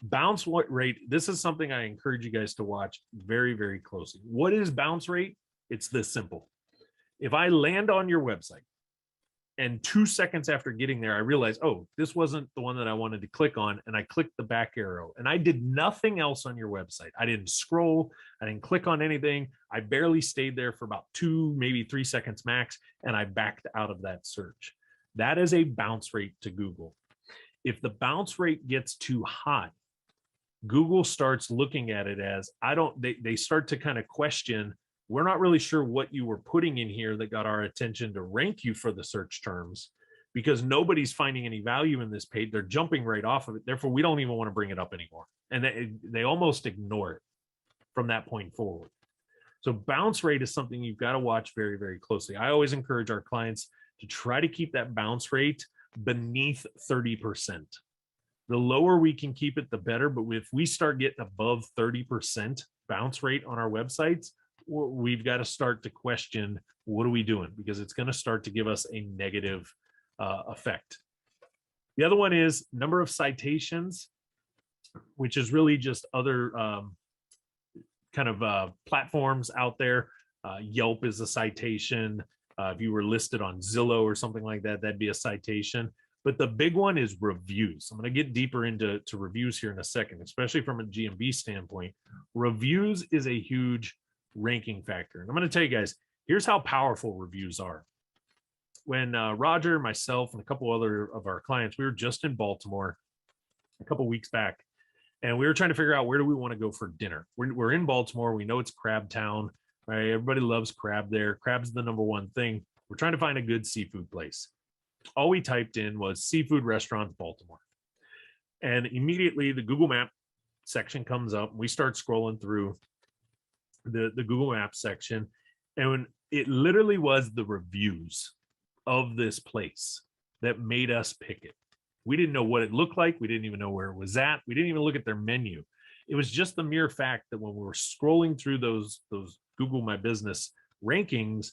Bounce rate, this is something I encourage you guys to watch very, very closely. What is bounce rate? It's this simple. If I land on your website and 2 seconds after getting there, I realize, oh, this wasn't the one that I wanted to click on, and I clicked the back arrow, and I did nothing else on your website. I didn't scroll, I didn't click on anything. I barely stayed there for about 2, maybe 3 seconds max, and I backed out of that search. That is a bounce rate to Google. If the bounce rate gets too high, Google starts looking at it as, they start to kind of question, we're not really sure what you were putting in here that got our attention to rank you for the search terms, because nobody's finding any value in this page. They're jumping right off of it. Therefore, we don't even want to bring it up anymore. And they almost ignore it from that point forward. So bounce rate is something you've got to watch very, very closely. I always encourage our clients to try to keep that bounce rate beneath 30%. The lower we can keep it, the better. But if we start getting above 30% bounce rate on our websites, we've got to start to question, what are we doing? Because it's going to start to give us a negative effect. The other one is number of citations, which is really just other platforms out there. Yelp is a citation. If you were listed on Zillow or something like that, that'd be a citation. But the big one is reviews. I'm going to get deeper into reviews here in a second, especially from a GMB standpoint. Reviews is a huge ranking factor. And I'm going to tell you guys, here's how powerful reviews are. When Roger, myself, and a couple other of our clients, we were just in Baltimore a couple weeks back, and we were trying to figure out, where do we want to go for dinner? We're in Baltimore. We know it's crab town, right? Everybody loves crab there. Crab's the number one thing. We're trying to find a good seafood place. All we typed in was seafood restaurant Baltimore. And immediately the Google Map section comes up. We start scrolling through the Google Maps section, and when it literally was the reviews of this place that made us pick it. We didn't know what it looked like. We didn't even know where it was at. We didn't even look at their menu. It was just the mere fact that when we were scrolling through those Google My Business rankings,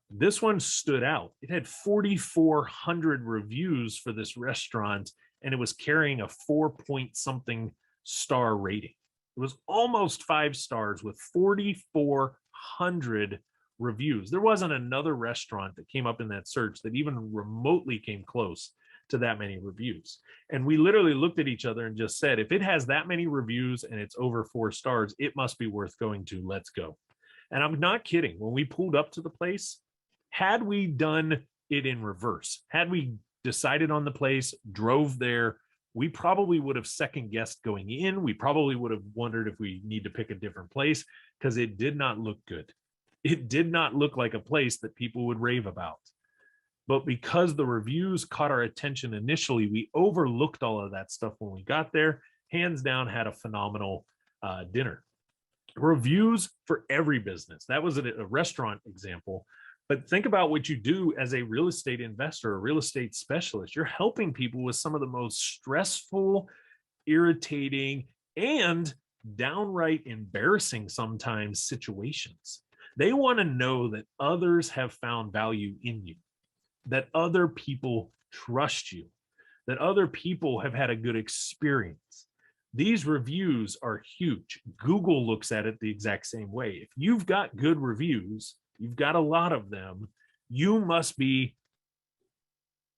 this one stood out. It had 4,400 reviews for this restaurant, and it was carrying a 4-point-something star rating. It was almost 5 stars with 4,400 reviews. There wasn't another restaurant that came up in that search that even remotely came close to that many reviews. And we literally looked at each other and just said, if it has that many reviews and it's over 4 stars, it must be worth going to. Let's go. And I'm not kidding. When we pulled up to the place, had we done it in reverse, had we decided on the place, drove there, we probably would have second guessed going in. We probably would have wondered if we need to pick a different place, because it did not look good. It did not look like a place that people would rave about. But because the reviews caught our attention initially, we overlooked all of that stuff when we got there. Hands down, had a phenomenal dinner. Reviews for every business. That was a restaurant example. But think about what you do as a real estate investor, a real estate specialist. You're helping people with some of the most stressful, irritating, and downright embarrassing sometimes situations. They want to know that others have found value in you, that other people trust you, that other people have had a good experience. These reviews are huge. Google looks at it the exact same way. If you've got good reviews, you've got a lot of them, you must be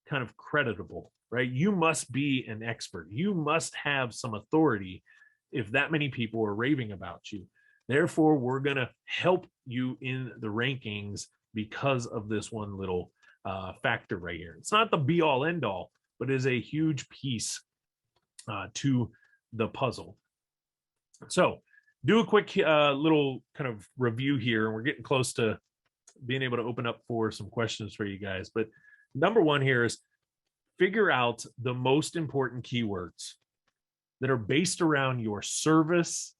kind of creditable, right? You must be an expert. You must have some authority if that many people are raving about you. Therefore, we're going to help you in the rankings because of this one little factor right here. It's not the be all end all, but is a huge piece to the puzzle. So do a quick little kind of review here, and we're getting close to being able to open up for some questions for you guys. But number one here is figure out the most important keywords that are based around your service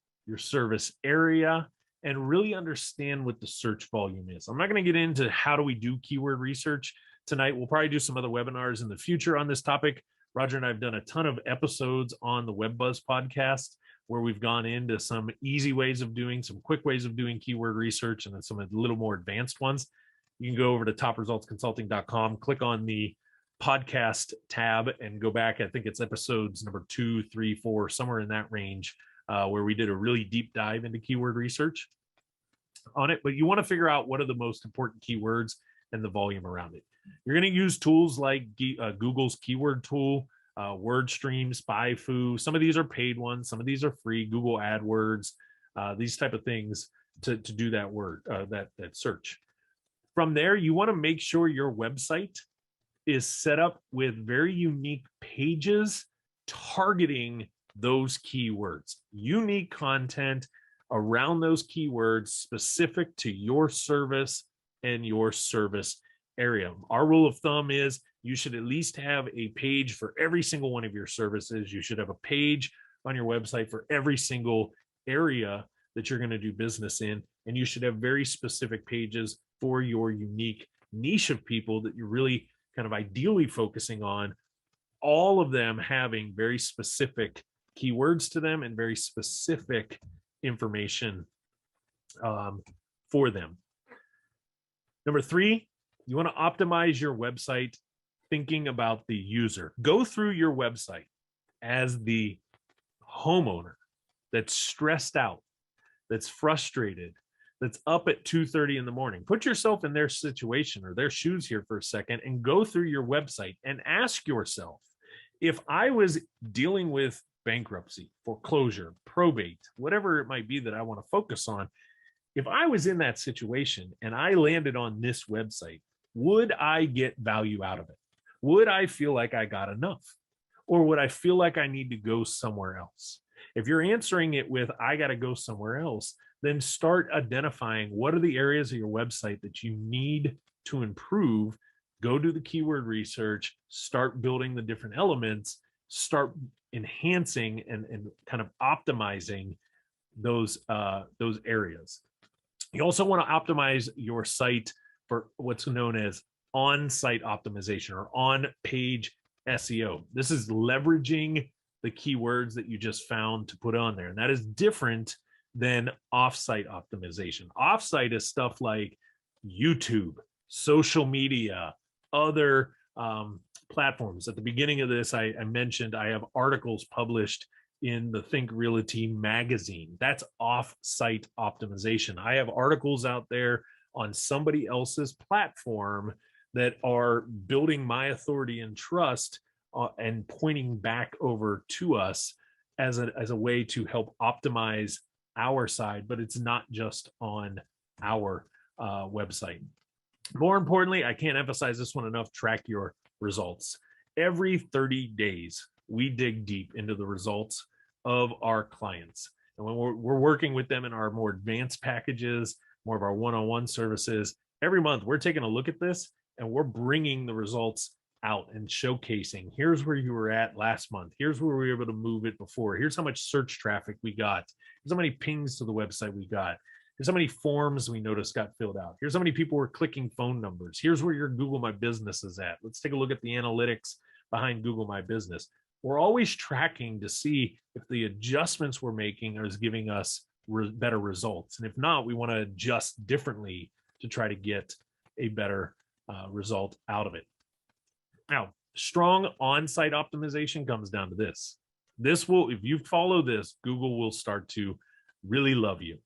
area, and really understand what the search volume is. I'm not going to get into how do we do keyword research tonight. We'll probably do some other webinars in the future on this topic. Roger and I have done a ton of episodes on the Web Buzz podcast where we've gone into some easy ways of doing, some quick ways of doing keyword research, and then some a little more advanced ones. You can go over to topresultsconsulting.com, click on the podcast tab, and go back. I think it's episodes number 2, 3, 4, somewhere in that range, where we did a really deep dive into keyword research on it. But you want to figure out what are the most important keywords and the volume around it. You're going to use tools like Google's keyword tool, WordStream, SpyFu. Some of these are paid ones. Some of these are free. Google AdWords, these type of things to do that that search. From there, you want to make sure your website is set up with very unique pages targeting those keywords, unique content around those keywords specific to your service and your service area. Our rule of thumb is you should at least have a page for every single one of your services. You should have a page on your website for every single area that you're going to do business in. And you should have very specific pages for your unique niche of people that you're really kind of ideally focusing on, all of them having very specific keywords to them and very specific information for them. Number 3, you want to optimize your website thinking about the user. Go through your website as the homeowner that's stressed out, that's frustrated, that's up at 2:30 in the morning. Put yourself in their situation or their shoes here for a second and go through your website and ask yourself, if I was dealing with bankruptcy, foreclosure, probate, whatever it might be that I want to focus on, if I was in that situation and I landed on this website, would I get value out of it? Would I feel like I got enough? Or would I feel like I need to go somewhere else? If you're answering it with, I got to go somewhere else, then start identifying what are the areas of your website that you need to improve. Go do the keyword research, start building the different elements, start enhancing and kind of optimizing those areas. You also want to optimize your site for what's known as on-site optimization or on-page SEO. This is leveraging the keywords that you just found to put on there. And that is different than off-site optimization. Off-site is stuff like YouTube, social media, other platforms. At the beginning of this, I mentioned I have articles published in the Think Realty magazine. That's off-site optimization. I have articles out there on somebody else's platform that are building my authority and trust and pointing back over to us as a way to help optimize our side, but it's not just on our website. More importantly, I can't emphasize this one enough, track your results. Every 30 days, we dig deep into the results of our clients. And when we're working with them in our more advanced packages, more of our one-on-one services, every month we're taking a look at this and we're bringing the results out and showcasing, here's where you were at last month. Here's where we were able to move it before. Here's how much search traffic we got. Here's how many pings to the website we got. Here's how many forms we noticed got filled out. Here's how many people were clicking phone numbers. Here's where your Google My Business is at. Let's take a look at the analytics behind Google My Business. We're always tracking to see if the adjustments we're making are giving us better results. And if not, we want to adjust differently to try to get a better result out of it. Now, strong on-site optimization comes down to this. This will, if you follow this, Google will start to really love you.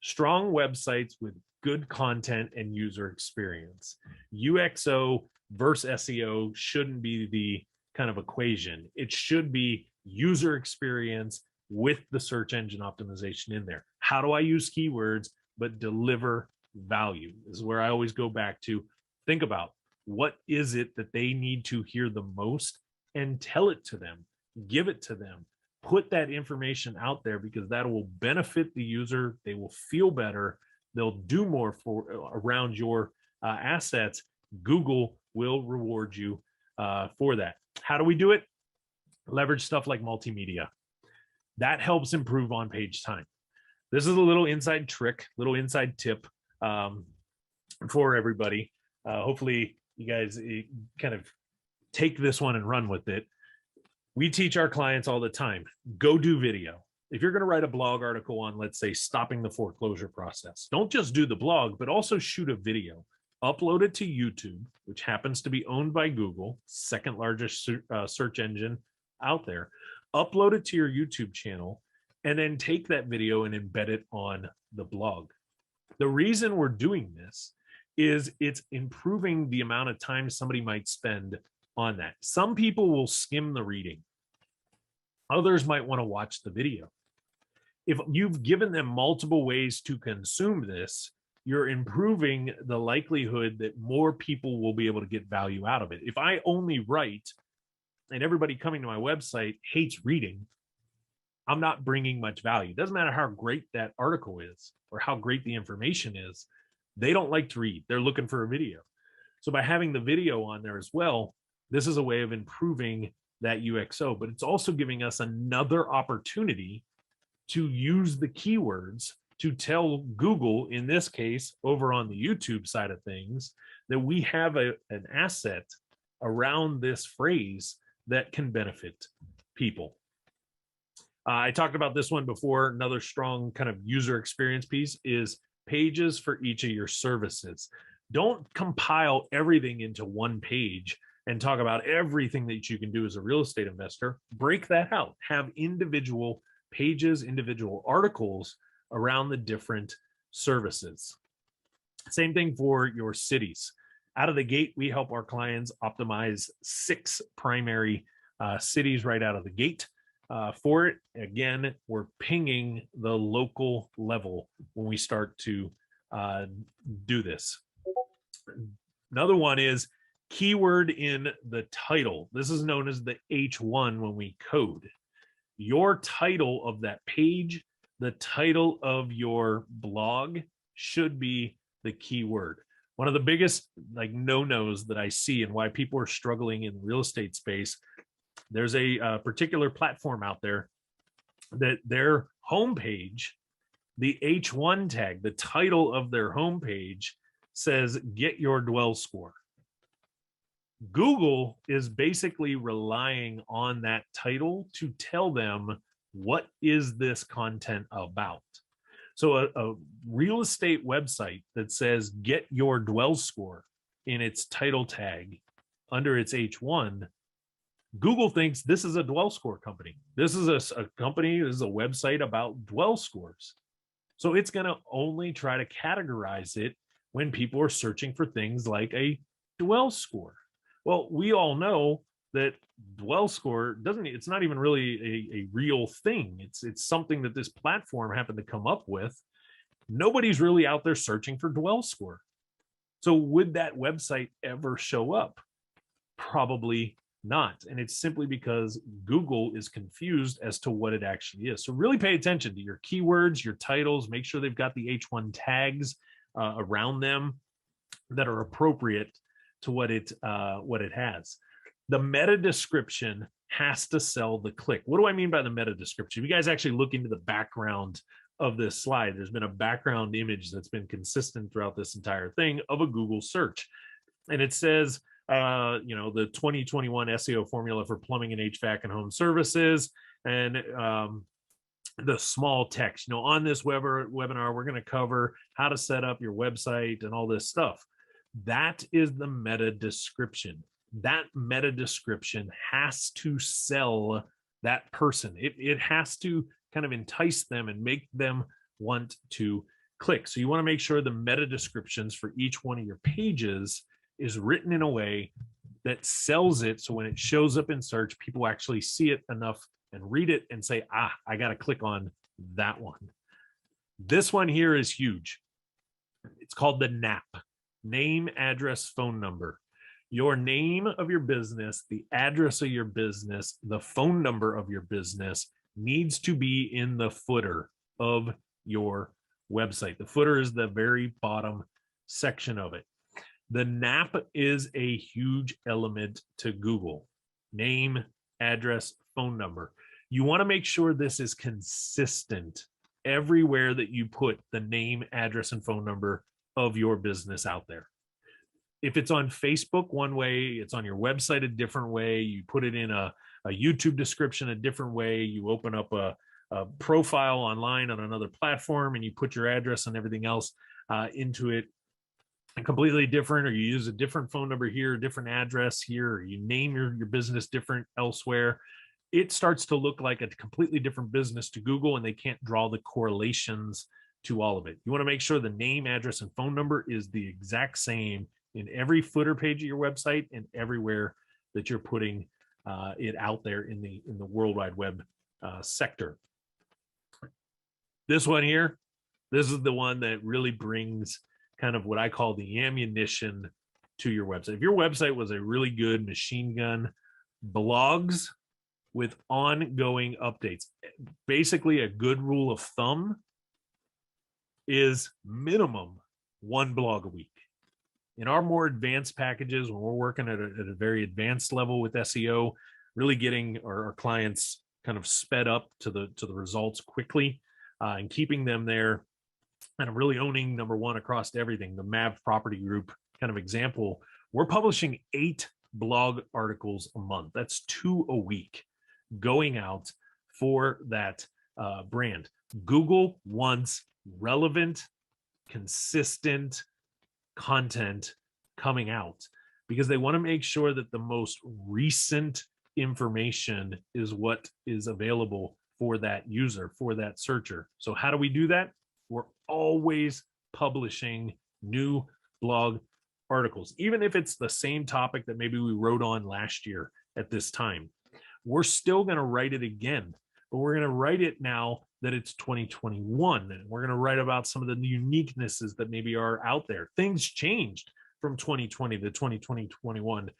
Strong websites with good content and user experience. UXO versus SEO shouldn't be the kind of equation. It should be user experience with the search engine optimization in there. How do I use keywords but deliver value? This is where I always go back to think about what is it that they need to hear the most and tell it to them, give it to them, put that information out there, because that will benefit the user. They will feel better. They'll do more for around your assets. Google will reward you for that. How do we do it? Leverage stuff like multimedia. That helps improve on-page time. This is a little inside trick, little inside tip for everybody. Hopefully you guys kind of take this one and run with it. We teach our clients all the time, go do video. If you're going to write a blog article on, let's say, stopping the foreclosure process, don't just do the blog, but also shoot a video, upload it to YouTube, which happens to be owned by Google, second largest search engine out there. Upload it to your YouTube channel, and then take that video and embed it on the blog. The reason we're doing this is it's improving the amount of time somebody might spend on that. Some people will skim the reading. Others might want to watch the video. If you've given them multiple ways to consume this, you're improving the likelihood that more people will be able to get value out of it. If I only write and everybody coming to my website hates reading, I'm not bringing much value. It doesn't matter how great that article is or how great the information is. They don't like to read. They're looking for a video. So by having the video on there as well, this is a way of improving that UXO, but it's also giving us another opportunity to use the keywords to tell Google, in this case, over on the YouTube side of things, that we have an asset around this phrase that can benefit people. I talked about this one before. Another strong kind of user experience piece is pages for each of your services. Don't compile everything into one page and talk about everything that you can do as a real estate investor. Break that out. Have individual pages, individual articles around the different services. Same thing for your cities. Out of the gate, we help our clients optimize 6 primary cities right out of the gate. For it, again, we're pinging the local level when we start to do this. Another one is keyword in the title. This is known as the H1 when we code. Your title of that page, the title of your blog should be the keyword. One of the biggest no-nos that I see and why people are struggling in the real estate space, there's a particular platform out there that their homepage, the H1 tag, the title of their homepage says, get your dwell score. Google is basically relying on that title to tell them, what is this content about? So a real estate website that says, get your dwell score in its title tag under its H1, Google thinks this is a dwell score company. This is a company, this is a website about dwell scores. So it's going to only try to categorize it when people are searching for things like a dwell score. Well, we all know that dwell score it's not even really a real thing. It's something that this platform happened to come up with. Nobody's really out there searching for dwell score. So would that website ever show up? Probably not. And it's simply because Google is confused as to what it actually is. So really pay attention to your keywords, your titles, make sure they've got the H1 tags around them that are appropriate to what it has. The meta description has to sell the click. What do I mean by the meta description? If you guys actually look into the background of this slide, there's been a background image that's been consistent throughout this entire thing of a Google search. And it says, the 2021 SEO formula for plumbing and HVAC and home services. And the small text, on this webinar, we're going to cover how to set up your website and all this stuff. That is the meta description. That meta description has to sell that person. It has to kind of entice them and make them want to click. So you want to make sure the meta descriptions for each one of your pages is written in a way that sells it. So when it shows up in search, people actually see it enough and read it and say, ah, I got to click on that one. This one here is huge. It's called the NAP, name, address, phone number. Your name of your business, the address of your business, the phone number of your business needs to be in the footer of your website. The footer is the very bottom section of it. The NAP is a huge element to Google. Name, address, phone number. You want to make sure this is consistent everywhere that you put the name, address, and phone number of your business out there. If it's on Facebook one way, it's on your website a different way, you put it in a YouTube description a different way, you open up a profile online on another platform and you put your address and everything else into it completely different, or you use a different phone number here, a different address here, or you name your business different elsewhere, it starts to look like a completely different business to Google, and they can't draw the correlations to all of it. You want to make sure the name, address, and phone number is the exact same in every footer page of your website and everywhere that you're putting it out there in the World Wide Web sector. This one here, this is the one that really brings kind of what I call the ammunition to your website. If your website was a really good machine gun, blogs with ongoing updates, basically a good rule of thumb is minimum one blog a week. In our more advanced packages, when we're working at a very advanced level with SEO, really getting our clients kind of sped up to the results quickly and keeping them there, and I'm really owning number one across everything, the MAV property group kind of example, we're publishing 8 blog articles a month. That's 2 a week going out for that brand. Google wants relevant, consistent content coming out because they want to make sure that the most recent information is what is available for that user, for that searcher. So how do we do that? We're always publishing new blog articles, even if it's the same topic that maybe we wrote on last year at this time. We're still going to write it again, but we're going to write it now that it's 2021. And we're going to write about some of the uniquenesses that maybe are out there. Things changed from 2020 to 2021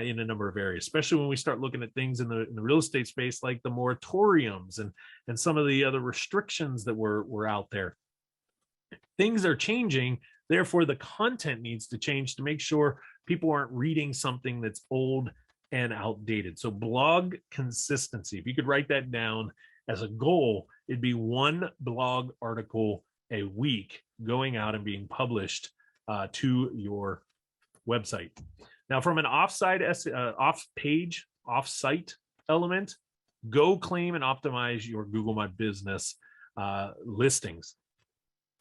in a number of areas, especially when we start looking at things in the real estate space, like the moratoriums and some of the other restrictions that were out there. Things are changing, therefore the content needs to change to make sure people aren't reading something that's old and outdated. So blog consistency, if you could write that down as a goal, it'd be 1 blog article a week going out and being published to your website. Now, from an off-site element, go claim and optimize your Google My Business listings.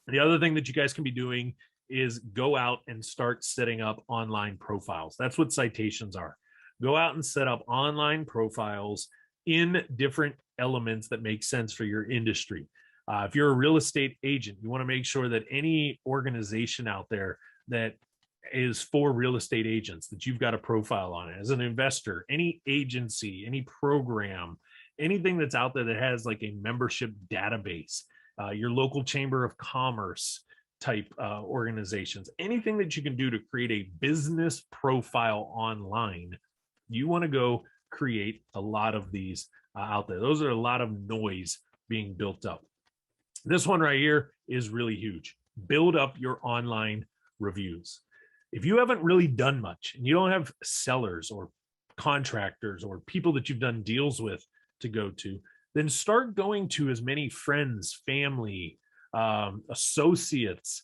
The other thing that you guys can be doing is go out and start setting up online profiles. That's what citations are. Go out and set up online profiles in different elements that make sense for your industry. If you're a real estate agent, you want to make sure that any organization out there that is for real estate agents that you've got a profile on it. As an investor, any agency, any program, anything that's out there that has like a membership database, your local chamber of commerce type organizations, anything that you can do to create a business profile online, you want to go create a lot of these out there. Those are a lot of noise being built up. This one right here is really huge. Build up your online reviews. If you haven't really done much and you don't have sellers or contractors or people that you've done deals with to go to, then start going to as many friends, family, associates,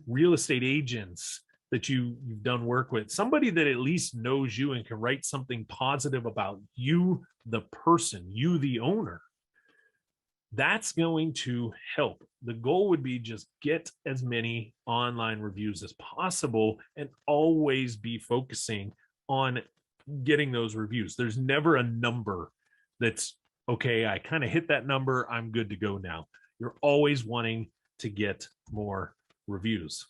real estate agents that you've done work with, somebody that at least knows you and can write something positive about you, the person, you, the owner. That's going to help. The goal would be just get as many online reviews as possible and always be focusing on getting those reviews. There's never a number that's okay, I kind of hit that number, I'm good to go now. You're always wanting to get more reviews.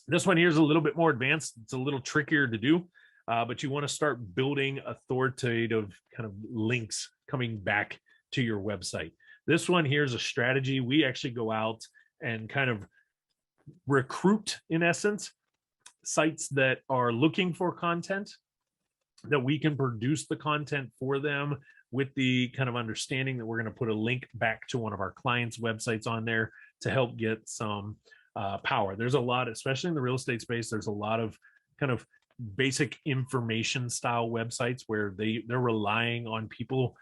This one here is a little bit more advanced. It's a little trickier to do, but you want to start building authoritative kind of links coming back to your website. This one here is a strategy. We actually go out and kind of recruit, in essence, sites that are looking for content, that we can produce the content for them with the kind of understanding that we're going to put a link back to one of our clients' websites on there to help get some power. There's a lot, especially in the real estate space, there's a lot of kind of basic information style websites where they're relying on people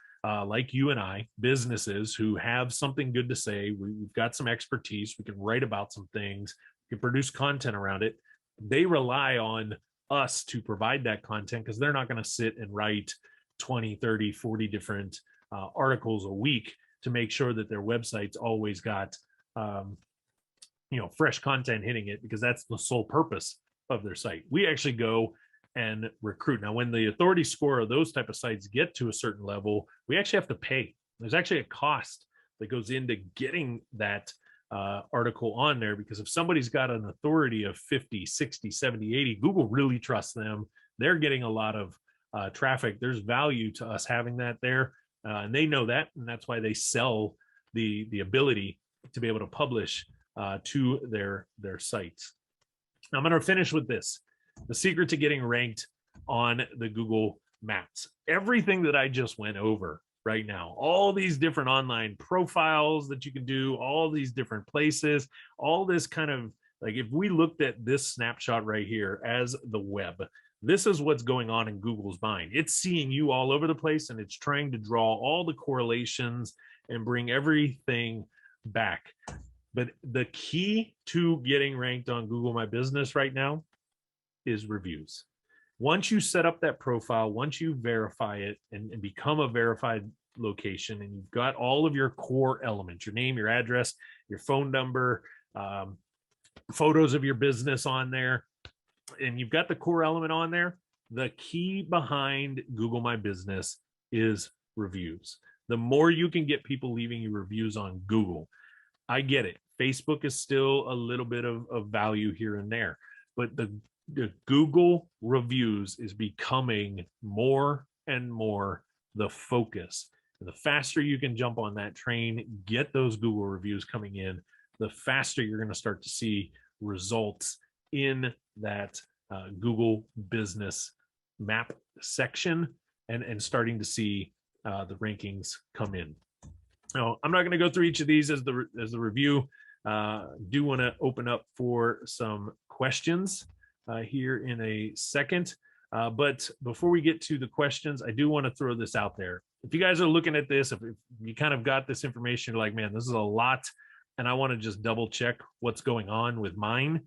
like you and I, businesses who have something good to say. We've got some expertise. We can write about some things. We can produce content around it. They rely on us to provide that content because they're not going to sit and write 20, 30, 40 different articles a week to make sure that their website's always got fresh content hitting it, because that's the sole purpose of their site. We actually go and recruit. Now, when the authority score of those type of sites get to a certain level, we actually have to pay. There's actually a cost that goes into getting that article on there, because if somebody's got an authority of 50, 60, 70, 80, Google really trusts them. They're getting a lot of traffic. There's value to us having that there, and they know that, and that's why they sell the ability to be able to publish to their sites. Now, I'm going to finish with this. The secret to getting ranked on the Google Maps. Everything that I just went over right now, all these different online profiles that you can do, all these different places, all this kind of, like, if we looked at this snapshot right here as the web, this is what's going on in Google's mind. It's seeing you all over the place, and it's trying to draw all the correlations and bring everything back. But the key to getting ranked on Google My Business right now is reviews. Once you set up that profile, once you verify it and become a verified location, and you've got all of your core elements, your name, your address, your phone number, photos of your business on there, and you've got the core element on there, the key behind Google My Business is reviews. The more you can get people leaving you reviews on Google, I get it. Facebook is still a little bit of value here and there, but the Google reviews is becoming more and more the focus. And the faster you can jump on that train, get those Google reviews coming in, the faster you're going to start to see results in that Google business map section, and starting to see the rankings come in. Now, I'm not going to go through each of these as the review. Do want to open up for some questions here in a second. But before we get to the questions, I do want to throw this out there. If you guys are looking at this, if you kind of got this information, you're like, man, this is a lot, and I want to just double check what's going on with mine,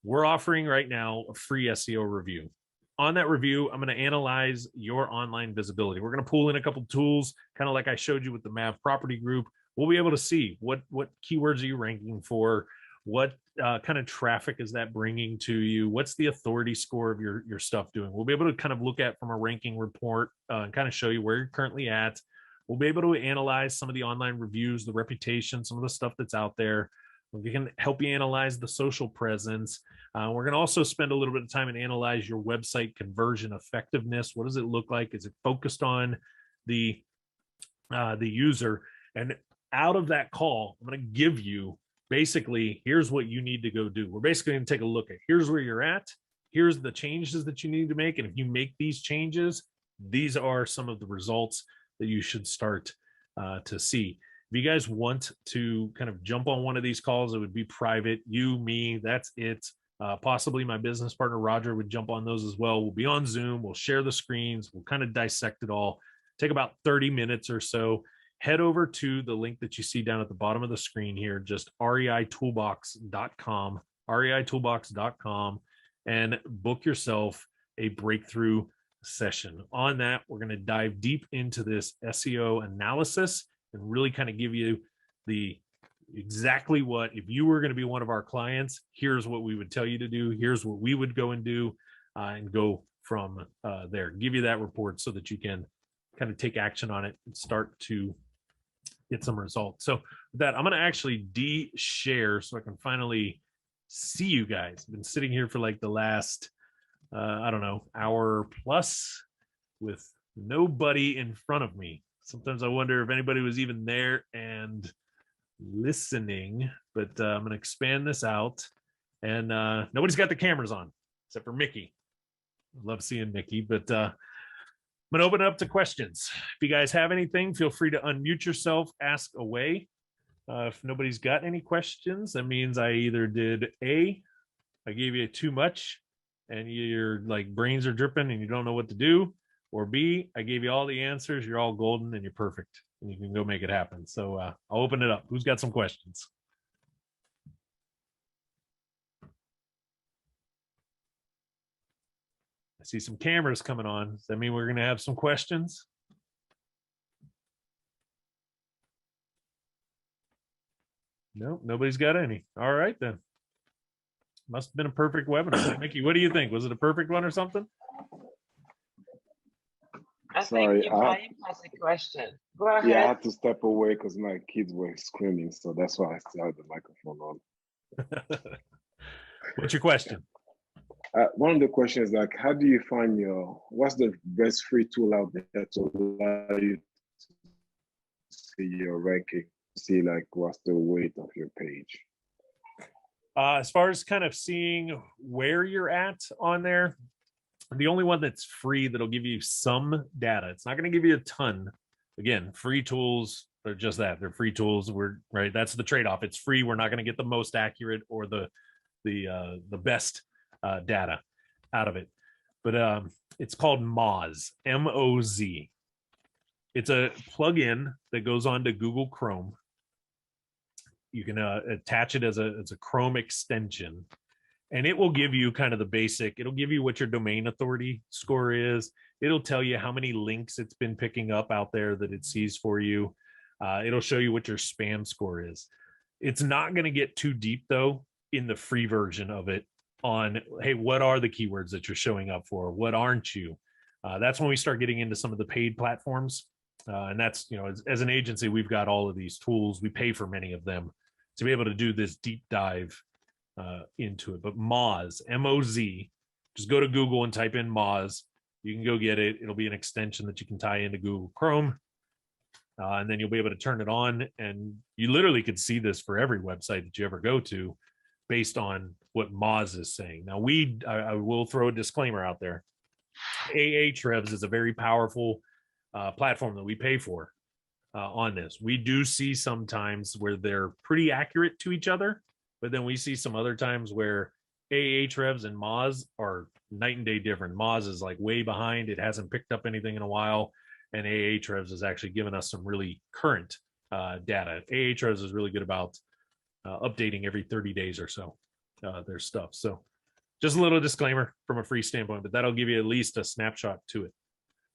we're offering right now a free SEO review. On that review, I'm going to analyze your online visibility. We're going to pull in a couple tools, kind of like I showed you with the MAV property group. We'll be able to see what keywords are you ranking for, what kind of traffic is that bringing to you, what's the authority score of your stuff doing. We'll be able to kind of look at from a ranking report and kind of show you where you're currently at. We'll be able to analyze some of the online reviews, the reputation, some of the stuff that's out there. We can help you analyze the social presence. We're going to also spend a little bit of time and analyze your website conversion effectiveness. What does it look like? Is it focused on the user? And out of that call, I'm going to give you basically, here's what you need to go do. We're basically going to take a look at, here's where you're at. Here's the changes that you need to make. And if you make these changes, these are some of the results that you should start to see. If you guys want to kind of jump on one of these calls, it would be private. You, me, that's it. Possibly my business partner, Roger, would jump on those as well. We'll be on Zoom. We'll share the screens. We'll kind of dissect it all. Take about 30 minutes or so. Head over to the link that you see down at the bottom of the screen here, just reitoolbox.com, reitoolbox.com, and book yourself a breakthrough session. On that, we're going to dive deep into this SEO analysis and really kind of give you the exactly what, if you were going to be one of our clients, here's what we would tell you to do. Here's what we would go and do, and go from there. Give you that report so that you can kind of take action on it and start to get some results. So with that, I'm going to actually de-share so I can finally see you guys. I've been sitting here for like the last, I don't know, hour plus with nobody in front of me. Sometimes I wonder if anybody was even there and listening, but I'm going to expand this out. And nobody's got the cameras on except for Mickey. I love seeing Mickey, but I'm going to open it up to questions. If you guys have anything, feel free to unmute yourself, ask away. If nobody's got any questions, that means I either did A, I gave you too much and your like brains are dripping and you don't know what to do, or B, I gave you all the answers, you're all golden and you're perfect and you can go make it happen. So I'll open it up. Who's got some questions? I see some cameras coming on. Does that mean we're going to have some questions? No, nobody's got any. All right, then. Must have been a perfect webinar. Mickey, what do you think? Was it a perfect one or something? I think Ibrahim has a question. Go ahead. Yeah, I had to step away because my kids were screaming, so that's why I still had the microphone on. What's your question? One of the questions is like, how do you find what's the best free tool out there to allow you to see your ranking, see like what's the weight of your page? As far as kind of seeing where you're at on there, the only one that's free that'll give you some data. It's not going to give you a ton. Again, free tools, they're just that. They're free tools. Right. That's the trade-off. It's free. We're not going to get the most accurate or the best data out of it. But it's called Moz, M-O-Z. It's a plugin that goes on to Google Chrome. You can attach it as a Chrome extension, and it will give you kind of the basic. It'll give you what your domain authority score is. It'll tell you how many links it's been picking up out there that it sees for you. It'll show you what your spam score is. It's not going to get too deep, though, in the free version of it on, hey, what are the keywords that you're showing up for? What aren't you? That's when we start getting into some of the paid platforms. And that's, as an agency, we've got all of these tools. We pay for many of them to be able to do this deep dive into it. But Moz, M-O-Z, just go to Google and type in Moz. You can go get it. It'll be an extension that you can tie into Google Chrome. And then you'll be able to turn it on. And you literally could see this for every website that you ever go to based on what Moz is saying. Now, I will throw a disclaimer out there. Ahrefs is a very powerful platform that we pay for on this. We do see sometimes where they're pretty accurate to each other, but then we see some other times where Ahrefs and Moz are night and day different. Moz is like way behind. It hasn't picked up anything in a while. And Ahrefs has actually given us some really current data. Ahrefs is really good about updating every 30 days or so their stuff. So just a little disclaimer from a free standpoint, but that'll give you at least a snapshot to it.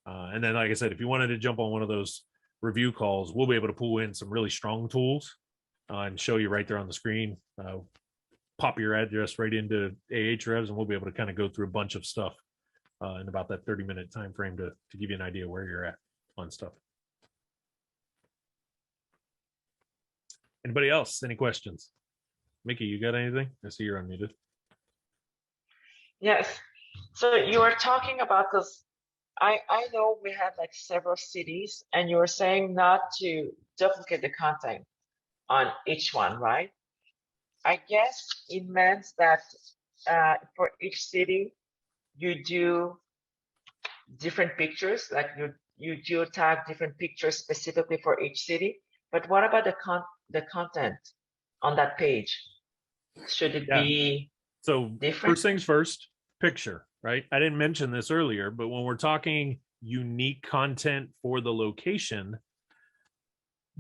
And then, like I said, if you wanted to jump on one of those review calls, we'll be able to pull in some really strong tools and show you right there on the screen. Pop your address right into Ahrefs, and we'll be able to kind of go through a bunch of stuff in about that 30-minute time frame to give you an idea where you're at on stuff. Anybody else? Any questions? Mickey, you got anything? I see you're unmuted. Yes. So you were talking about this. I know we have like several cities, and you were saying not to duplicate the content on each one, right? I guess it meant that for each city, you do different pictures, like you geotag different pictures specifically for each city. But what about the content on that page? Should it be so different? First things first, picture, right? I didn't mention this earlier, but when we're talking unique content for the location,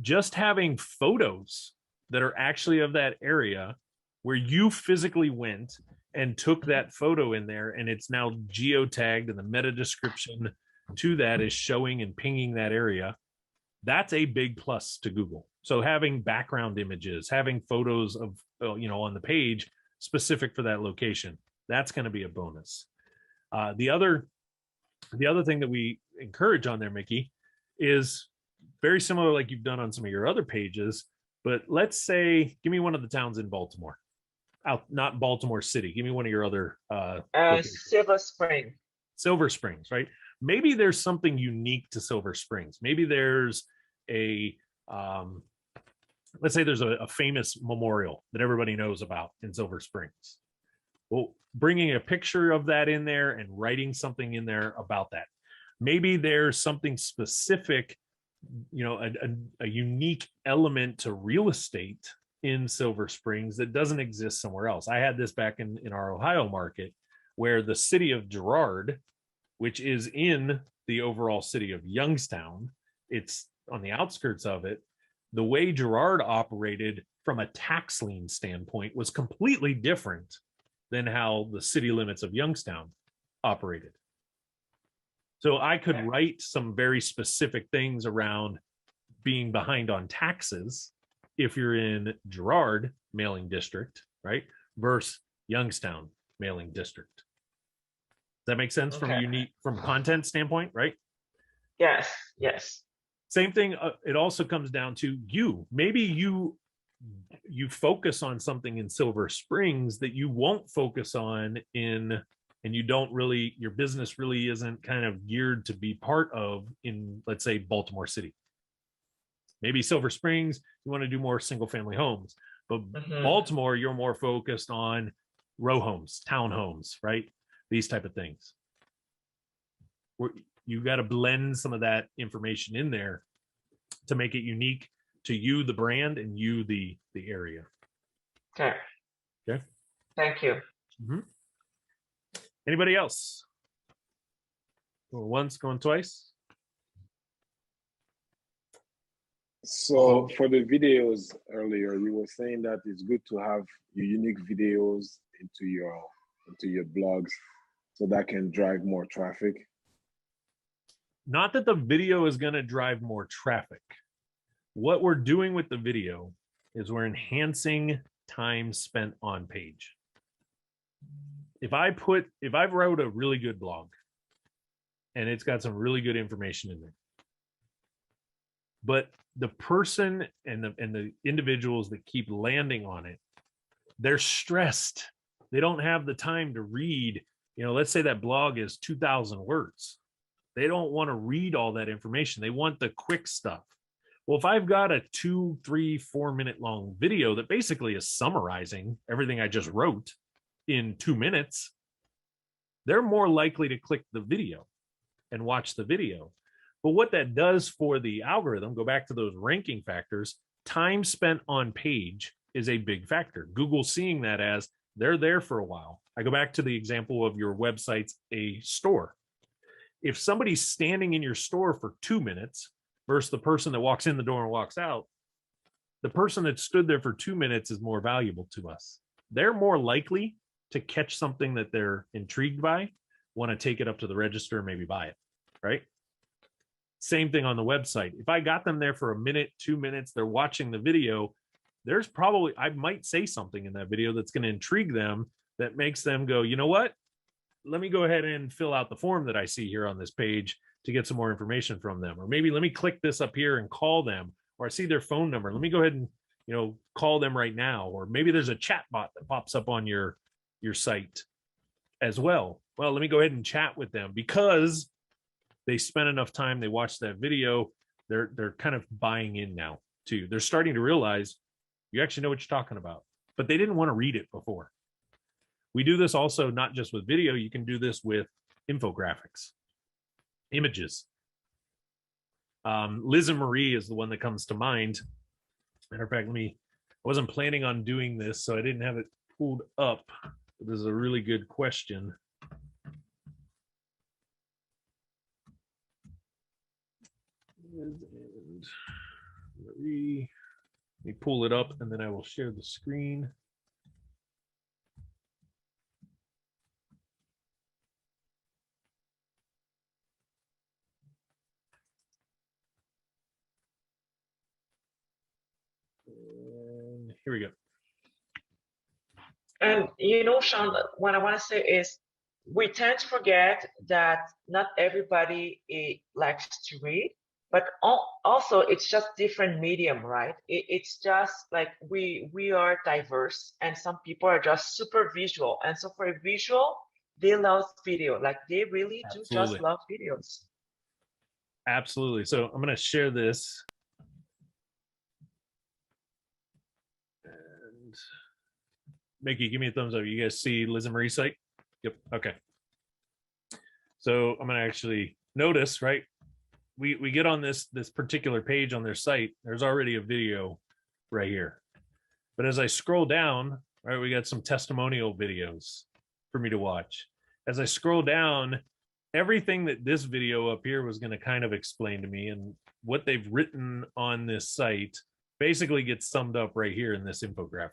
just having photos that are actually of that area where you physically went and took that photo in there, and it's now geotagged and the meta description to that is showing and pinging that area, that's a big plus to Google. So having background images, having photos of, on the page specific for that location, that's going to be a bonus. The other thing that we encourage on there, Mickey, is very similar like you've done on some of your other pages. But let's say, give me one of the towns in Baltimore. Not Baltimore City. Give me one of your other Silver Spring. Silver Springs, right? Maybe there's something unique to Silver Springs. Maybe there's a let's say there's a famous memorial that everybody knows about in Silver Springs. Well, bringing a picture of that in there and writing something in there about that. Maybe there's something specific, you know, a unique element to real estate in Silver Springs that doesn't exist somewhere else. I had this back in our Ohio market, where the city of Girard, which is in the overall city of Youngstown, it's on the outskirts of it. The way Girard operated from a tax lien standpoint was completely different than how the city limits of Youngstown operated. So I could write some very specific things around being behind on taxes if you're in Girard mailing district, right? Versus Youngstown mailing district. Does that make sense from a unique, from a content standpoint, right? Yes, yes. Same thing. It also comes down to you. Maybe you focus on something in Silver Springs that you won't focus on in, and you don't really, your business really isn't kind of geared to be part of in, let's say, Baltimore City. Maybe Silver Springs, you want to do more single family homes, but Baltimore, you're more focused on row homes, townhomes, right? These type of things. You got to blend some of that information in there to make it unique to you, the brand, and you, the area. Okay. Okay. Thank you. Anybody else? Going once, going twice? So for the videos earlier, you were saying that it's good to have your unique videos into your blogs so that can drive more traffic. Not that the video is going to drive more traffic. What we're doing with the video is we're enhancing time spent on page. If I wrote a really good blog and it's got some really good information in there, but the person and the individuals that keep landing on it, they're stressed. They don't have the time to read. You know, let's say that blog is 2,000 words. They don't want to read all that information. They want the quick stuff. Well, if I've got a 2, 3, 4 minute long video that basically is summarizing everything I just wrote in 2 minutes, they're more likely to click the video and watch the video. But what that does for the algorithm, go back to those ranking factors, time spent on page is a big factor. Google's seeing that as they're there for a while. I go back to the example of your website's a store. If somebody's standing in your store for 2 minutes versus the person that walks in the door and walks out, the person that stood there for 2 minutes is more valuable to us. They're more likely to catch something that they're intrigued by, want to take it up to the register and maybe buy it, right? Same thing on the website. If I got them there for a minute, 2 minutes, they're watching the video, there's probably, I might say something in that video that's going to intrigue them that makes them go, you know what? Let me go ahead and fill out the form that I see here on this page to get some more information from them. Or maybe let me click this up here and call them, or I see their phone number. Let me go ahead and, you know, call them right now. Or maybe there's a chat bot that pops up on your site as well. Well, let me go ahead and chat with them because they spent enough time, they watched that video, they're kind of buying in now too. They're starting to realize you actually know what you're talking about, but they didn't want to read it before. We do this also not just with video, you can do this with infographics, images. Liz and Marie is the one that comes to mind. Matter of fact, I wasn't planning on doing this, so I didn't have it pulled up. This is a really good question. And Marie, let me pull it up and then I will share the screen. And here we go. And you know, Sean, what I want to say is we tend to forget that not everybody likes to read. but also it's just different medium, right? It's just like we are diverse, and some people are just super visual, and so for visual, they love video. Like they really do just love videos. Absolutely. So I'm going to share this. And Mickey, give me a thumbs up. You guys see Liz and Marie's site? Yep. Okay. So I'm going to actually notice, right? We get on this particular page on their site. There's already a video right here. But as I scroll down, right, we got some testimonial videos for me to watch. As I scroll down, everything that this video up here was going to kind of explain to me, and what they've written on this site basically gets summed up right here in this infographic.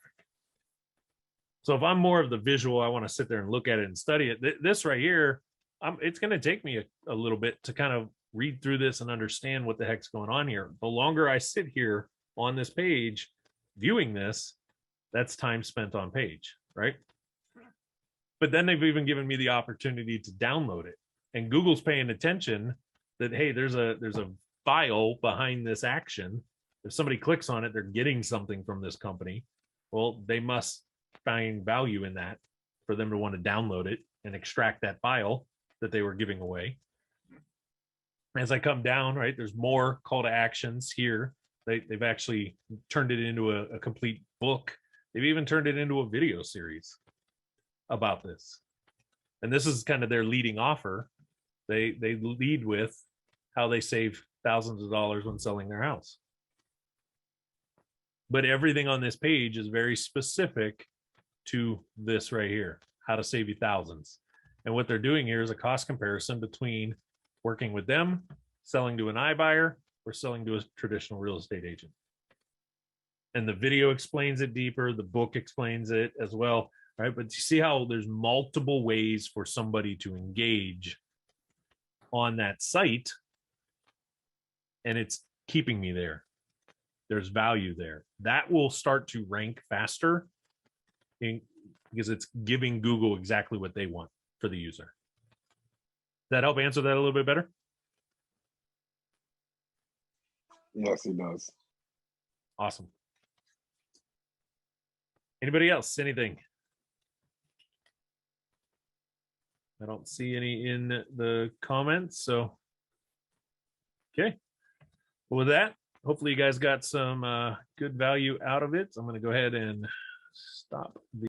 So if I'm more of the visual, I want to sit there and look at it and study it. This right here, it's going to take me a little bit to kind of read through this and understand what the heck's going on here. The longer I sit here on this page viewing this, that's time spent on page, right? But then they've even given me the opportunity to download it, and Google's paying attention that, hey, there's a file behind this action. If somebody clicks on it, they're getting something from this company. Well, they must find value in that for them to want to download it and extract that file that they were giving away. As I come down, right, there's more call to actions here. They've actually turned it into a complete book. They've even turned it into a video series about this. And this is kind of their leading offer. They lead with how they save thousands of dollars when selling their house. But everything on this page is very specific to this right here, how to save you thousands. And what they're doing here is a cost comparison between working with them, selling to an iBuyer, or selling to a traditional real estate agent. And the video explains it deeper. The book explains it as well, right? But you see how there's multiple ways for somebody to engage on that site, and it's keeping me there. There's value there. That will start to rank faster because it's giving Google exactly what they want for the user. That help answer that a little bit better? Yes, it does. Awesome. Anybody else? Anything? I don't see any in the comments, so okay. Well, with that, hopefully you guys got some good value out of it. I'm going to go ahead and stop the